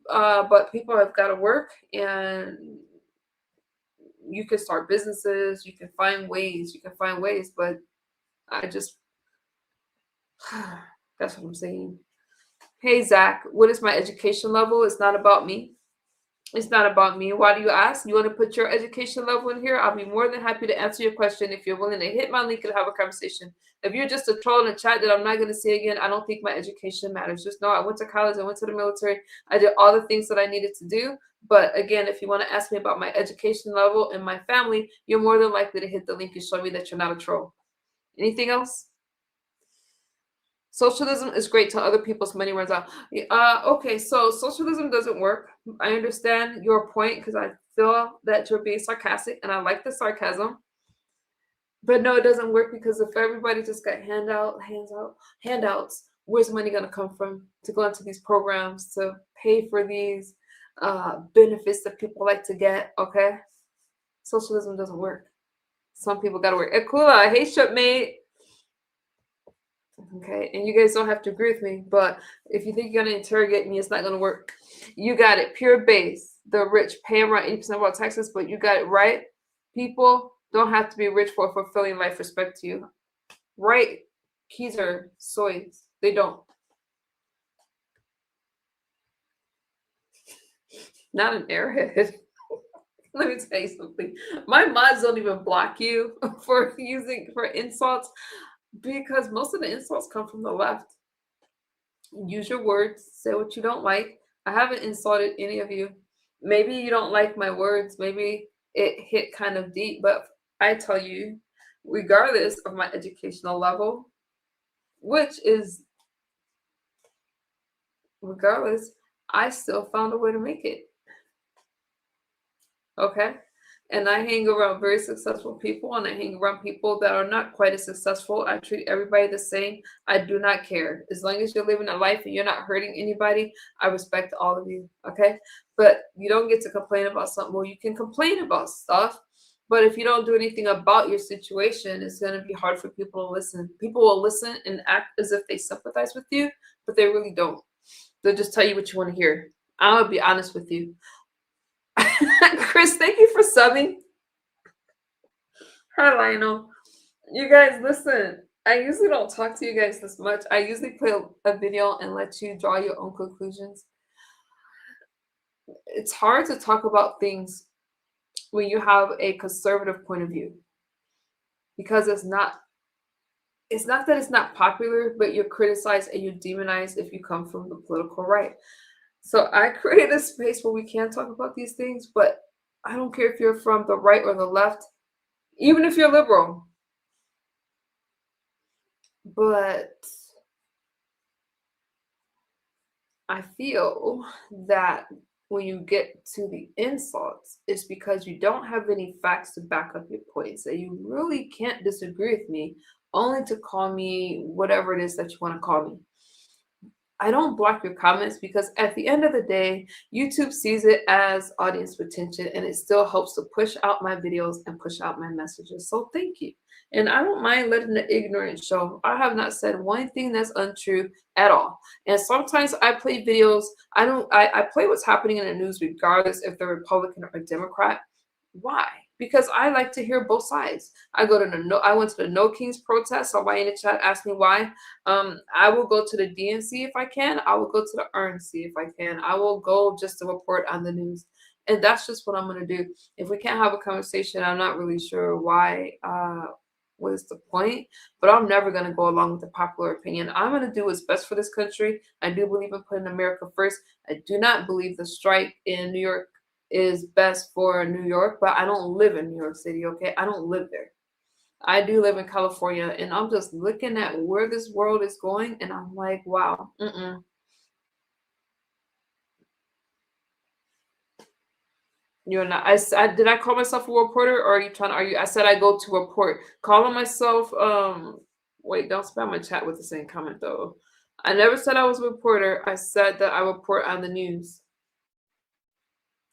but people have got to work, and you can start businesses. You can find ways. But I just, that's what I'm saying. Hey, Zach, what is my education level? It's not about me. It's not about me. Why do you ask? You want to put your education level in here? I'll be more than happy to answer your question if you're willing to hit my link and have a conversation. If you're just a troll in the chat that I'm not going to see again, I don't think my education matters. Just know I went to college, I went to the military, I did all the things that I needed to do. But again, if you want to ask me about my education level and my family, you're more than likely to hit the link and show me that you're not a troll. Anything else? Socialism is great till other people's money runs out. Okay, so socialism doesn't work. I understand your point because I feel that you're being sarcastic and I like the sarcasm. But no, it doesn't work because if everybody just got handouts, where's money going to come from to go into these programs to pay for these benefits that people like to get? Okay, socialism doesn't work. Some people got to work. Ekula, hey, shipmate. Okay, and you guys don't have to agree with me, but if you think you're going to interrogate me, it's not going to work. You got it. Pure base. The rich pay around 80% of all taxes, but you got it right. People don't have to be rich for a fulfilling life. Respect to you. Right. Keys are soys. They don't. Not an airhead. Let me tell you something. My mods don't even block you for insults because most of the insults come from the left. Use your words. Say what you don't like. I haven't insulted any of you. Maybe you don't like my words. Maybe it hit kind of deep, but I tell you, regardless of my educational level, which is regardless, I still found a way to make it. Okay? And I hang around very successful people, and I hang around people that are not quite as successful. I treat everybody the same. I do not care. As long as you're living a life and you're not hurting anybody, I respect all of you. Okay? But you don't get to complain about something. Well, you can complain about stuff, but if you don't do anything about your situation, it's going to be hard for people to listen. People will listen and act as if they sympathize with you, but they really don't. They'll just tell you what you want to hear. I'll be honest with you. Chris, thank you for subbing. Hi, Lionel. You guys, listen. I usually don't talk to you guys this much. I usually play a video and let you draw your own conclusions. It's hard to talk about things when you have a conservative point of view because it's not that it's not popular, but you're criticized and you're demonized if you come from the political right. So I created a space where we can talk about these things, but I don't care if you're from the right or the left, even if you're liberal. But I feel that when you get to the insults, it's because you don't have any facts to back up your points. And you really can't disagree with me, only to call me whatever it is that you want to call me. I don't block your comments because at the end of the day, YouTube sees it as audience retention and it still helps to push out my videos and push out my messages. So thank you. And I don't mind letting the ignorance show. I have not said one thing that's untrue at all. And sometimes I play videos. I play what's happening in the news regardless if they're Republican or Democrat. Why? Because I like to hear both sides. I went to the No Kings protest. Somebody in the chat asked me why. I will go to the DNC if I can. I will go to the RNC if I can. I will go just to report on the news. And that's just what I'm going to do. If we can't have a conversation, I'm not really sure why. What is the point? But I'm never going to go along with the popular opinion. I'm going to do what's best for this country. I do believe in putting America first. I do not believe the strike in New York is best for New York, but I don't live in New York City, okay? I don't live there. I do live in California, and I'm just looking at where this world is going, and I'm like, wow, You're not. Did I call myself a reporter, or are you trying to argue? I said I go to report. Calling myself, wait, don't spam my chat with the same comment, though. I never said I was a reporter. I said that I report on the news.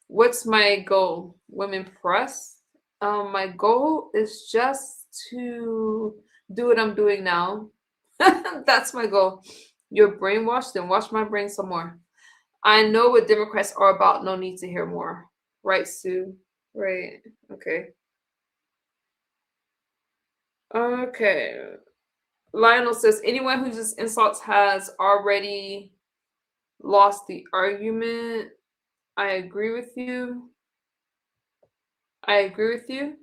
What's my goal? Women press? My goal is just to do what I'm doing now. That's my goal. You're brainwashed, then wash my brain some more. I know what Democrats are about. No need to hear more. Right, Sue? Right. Okay. Okay. Lionel says, anyone who just insults has already lost the argument. I agree with you. I agree with you.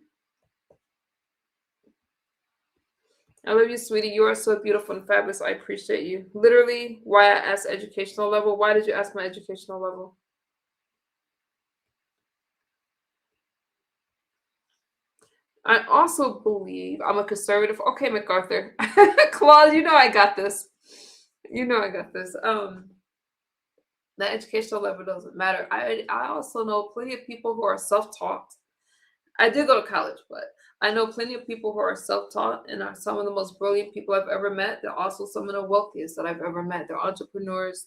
I love you, sweetie. You are so beautiful and fabulous. I appreciate you. Literally, why I asked educational level. Why did you ask my educational level? I also believe I'm a conservative. Okay, MacArthur. Claude, you know I got this. You know I got this. The educational level doesn't matter. I also know plenty of people who are self-taught. I did go to college, but I know plenty of people who are self-taught and are some of the most brilliant people I've ever met. They're also some of the wealthiest that I've ever met. They're entrepreneurs.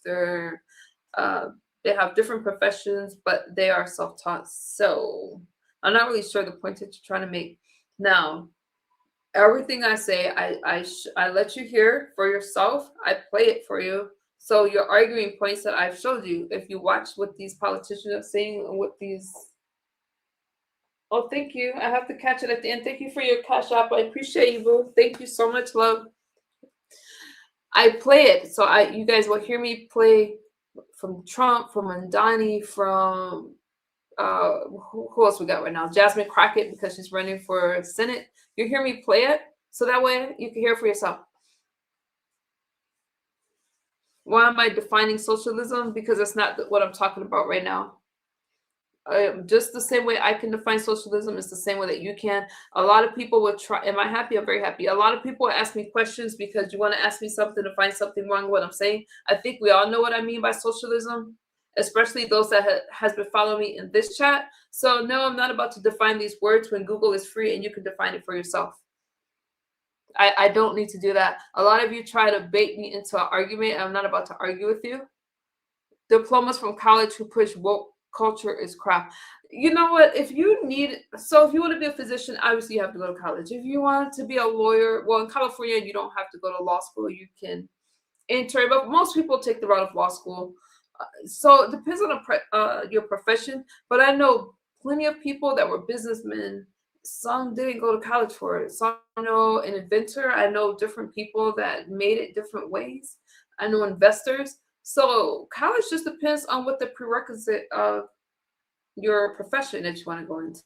Uh, they have different professions, but they are self-taught. So I'm not really sure the point that you're trying to make. Now, everything I say, I let you hear for yourself. I play it for you. So your arguing points that I've showed you, if you watch what these politicians are saying and what these. Oh, thank you. I have to catch it at the end. Thank you for your cash app. I appreciate you, boo. Thank you so much, love. I play it, so you guys will hear me play from Trump, from Mamdani, from who else we got right now? Jasmine Crockett, because she's running for Senate. You hear me play it, so that way you can hear it for yourself. Why am I defining socialism? Because that's not what I'm talking about right now. Just the same way I can define socialism is the same way that you can. A lot of people would try. Am I happy? I'm very happy. A lot of people ask me questions because you want to ask me something to find something wrong with what I'm saying. I think we all know what I mean by socialism, especially those that has been following me in this chat. So no, I'm not about to define these words when Google is free and you can define it for yourself. I don't need to do that. A lot of you try to bait me into an argument. I'm not about to argue with you. Diplomas from college who push woke culture is crap. You know what? If you want to be a physician, obviously you have to go to college. If you want to be a lawyer, well, in California, you don't have to go to law school. You can enter, but most people take the route of law school. So it depends on your profession. But I know plenty of people that were businessmen. Some didn't go to college for it. Some know an inventor. I know different people that made it different ways. I know investors. So college just depends on what the prerequisite of your profession that you want to go into.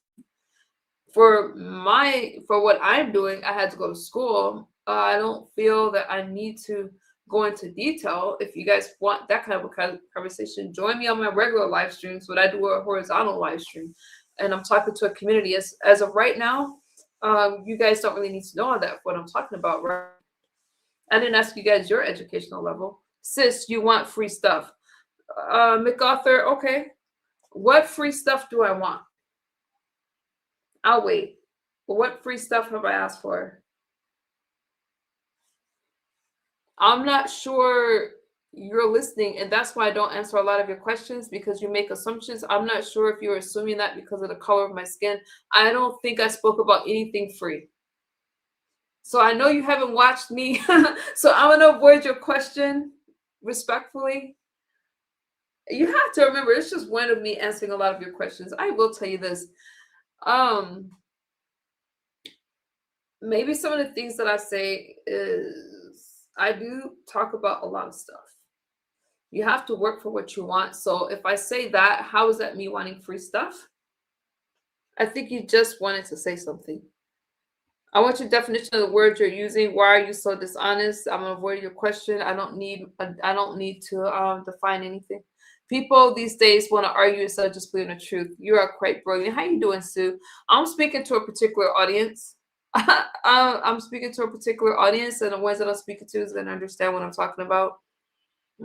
For what I'm doing, I had to go to school. I don't feel that I need to go into detail. If you guys want that kind of a conversation, join me on my regular live streams, but I do a horizontal live stream, and I'm talking to a community. As of right now, you guys don't really need to know all that what I'm talking about, right? I didn't ask you guys your educational level. Sis, you want free stuff. MacArthur, okay. What free stuff do I want? I'll wait. But what free stuff have I asked for? I'm not sure you're listening, and that's why I don't answer a lot of your questions, because you make assumptions. I'm not sure if you're assuming that because of the color of my skin. I don't think I spoke about anything free. So I know you haven't watched me. So I'm going to avoid your question respectfully. You have to remember, it's just one of me answering a lot of your questions. I will tell you this. Maybe some of the things that I say is I do talk about a lot of stuff. You have to work for what you want. So if I say that, how is that me wanting free stuff? I think you just wanted to say something. I want your definition of the word you're using. Why are you so dishonest? I'm gonna avoid your question. I don't need to define anything. People these days want to argue instead of just believing the truth. You are quite brilliant. How you doing, Sue? I'm speaking to a particular audience. I'm speaking to a particular audience, and the ones that I'm speaking to is going to understand what I'm talking about.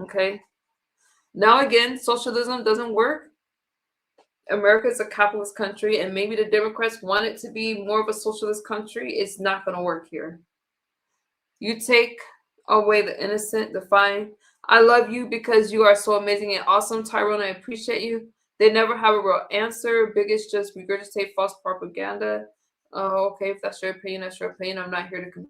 Okay. Now again, socialism doesn't work. America is a capitalist country, and maybe the Democrats want it to be more of a socialist country. It's not going to work here. You take away the innocent, the fine. I love you because you are so amazing and awesome, Tyrone. I appreciate you. They never have a real answer. Biggest just regurgitate false propaganda. Oh, okay. If that's your opinion, that's your opinion. I'm not here to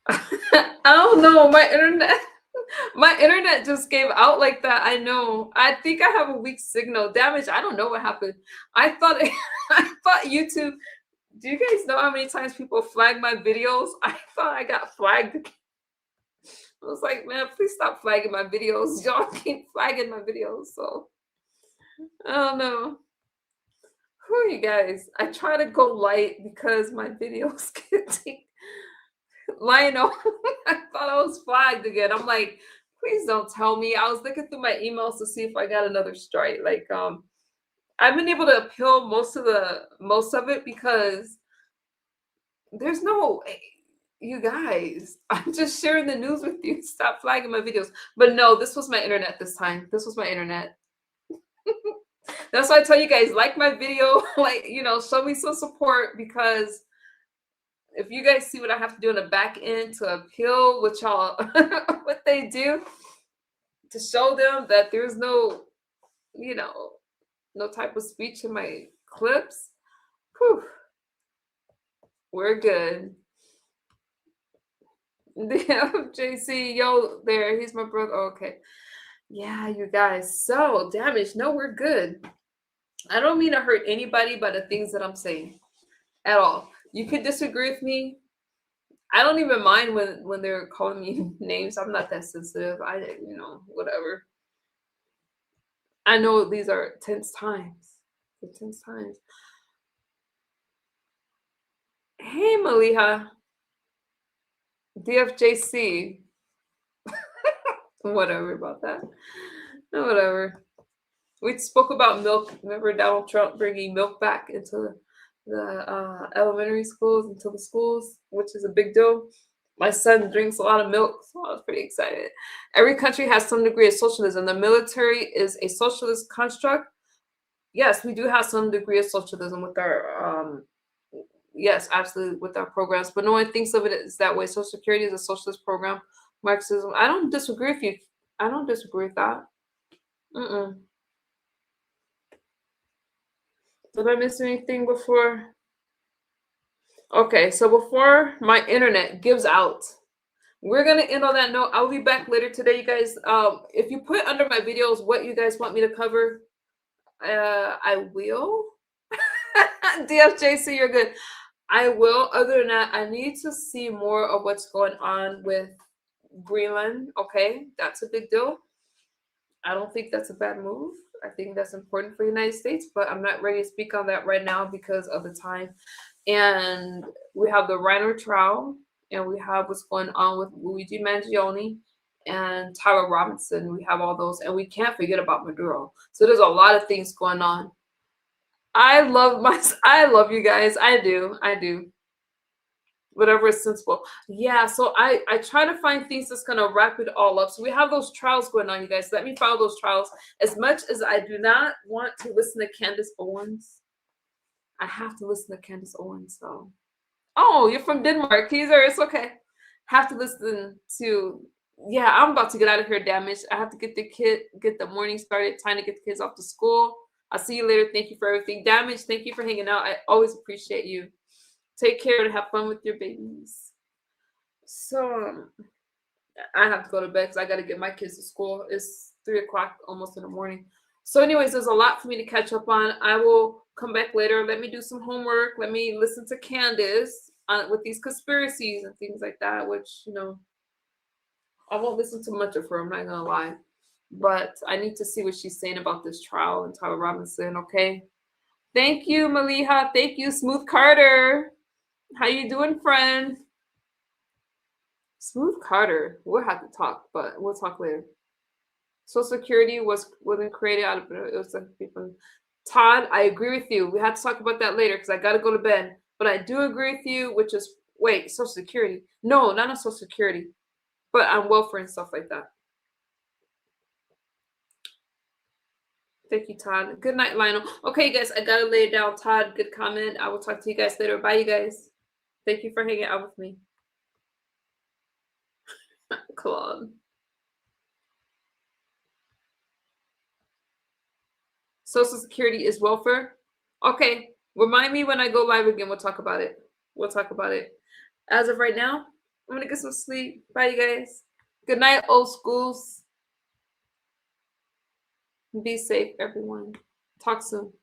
I don't know. My internet just gave out like that. I know. I think I have a weak signal damage. I don't know what happened. I thought I thought YouTube. Do you guys know how many times people flag my videos? I thought I got flagged. I was like, man, please stop flagging my videos. Y'all keep flagging my videos. So I don't know. Who you guys? I try to go light because my videos get take Lionel. I thought I was flagged again. I'm like, please don't tell me. I was looking through my emails to see if I got another strike. Like, I've been able to appeal most of it because there's no you guys. I'm just sharing the news with you. Stop flagging my videos. But no, this was my internet this time. This was my internet. That's why I tell you guys, like my video, like, show me some support, because if you guys see what I have to do in the back end to appeal what y'all what they do, to show them that there's no, no type of speech in my clips, whew, we're good. JC, yo, there, he's my brother. Oh, okay. Yeah, you guys. So, damage. No, we're good. I don't mean to hurt anybody by the things that I'm saying at all. You could disagree with me. I don't even mind when they're calling me names. I'm not that sensitive. Whatever. I know these are tense times. They're tense times. Hey, Maliha. DFJC. Whatever about that. No, whatever. We spoke about milk. Remember Donald Trump bringing milk back into the elementary schools, into the schools, which is a big deal. My son drinks a lot of milk, so I was pretty excited. Every country has some degree of socialism. The military is a socialist construct. Yes, we do have some degree of socialism with our, yes, absolutely, with our programs. But no one thinks of it as that way. Social Security is a socialist program. Marxism. I don't disagree with you. I don't disagree with that. Did I miss anything before? Okay, so before my internet gives out, we're gonna end on that note. I'll be back later today, you guys. If you put under my videos what you guys want me to cover, I will. DFJC, you're good. I will. Other than that, I need to see more of what's going on with Greenland. Okay, that's a big deal. I don't think that's a bad move. I think that's important for the United States, but I'm not ready to speak on that right now because of the time. And we have the Reiner trial, and we have what's going on with Luigi Mangione and Tyler Robinson. We have all those, and we can't forget about Maduro. So there's a lot of things going on. I love you guys. I do. Whatever is sensible. Yeah, so I try to find things that's going to wrap it all up. So we have those trials going on, you guys. Let me follow those trials. As much as I do not want to listen to Candace Owens, I have to listen to Candace Owens. So, oh, you're from Denmark. Teaser, it's okay. Have to listen to, yeah, I'm about to get out of here, damage. I have to get the morning started, time to get the kids off to school. I'll see you later. Thank you for everything. Damage, thank you for hanging out. I always appreciate you. Take care and have fun with your babies. So I have to go to bed because I got to get my kids to school. It's 3 o'clock almost in the morning. So anyways, there's a lot for me to catch up on. I will come back later. Let me do some homework. Let me listen to Candace with these conspiracies and things like that, which, I won't listen to much of her. I'm not going to lie. But I need to see what she's saying about this trial and Tyler Robinson, okay? Thank you, Maliha. Thank you, Smooth Carter. How you doing, friend? Smooth Carter. We'll have to talk, but we'll talk later. Social Security wasn't created out of it. Was like people. Todd, I agree with you. We have to talk about that later because I got to go to bed. But I do agree with you, which is, wait, Social Security. No, not on Social Security, but on welfare and stuff like that. Thank you, Todd. Good night, Lionel. Okay, guys, I got to lay it down. Todd, good comment. I will talk to you guys later. Bye, you guys. Thank you for hanging out with me. Claude. Social Security is welfare. Okay. Remind me when I go live again. We'll talk about it. As of right now, I'm gonna get some sleep. Bye, you guys. Good night, old schools. Be safe, everyone. Talk soon.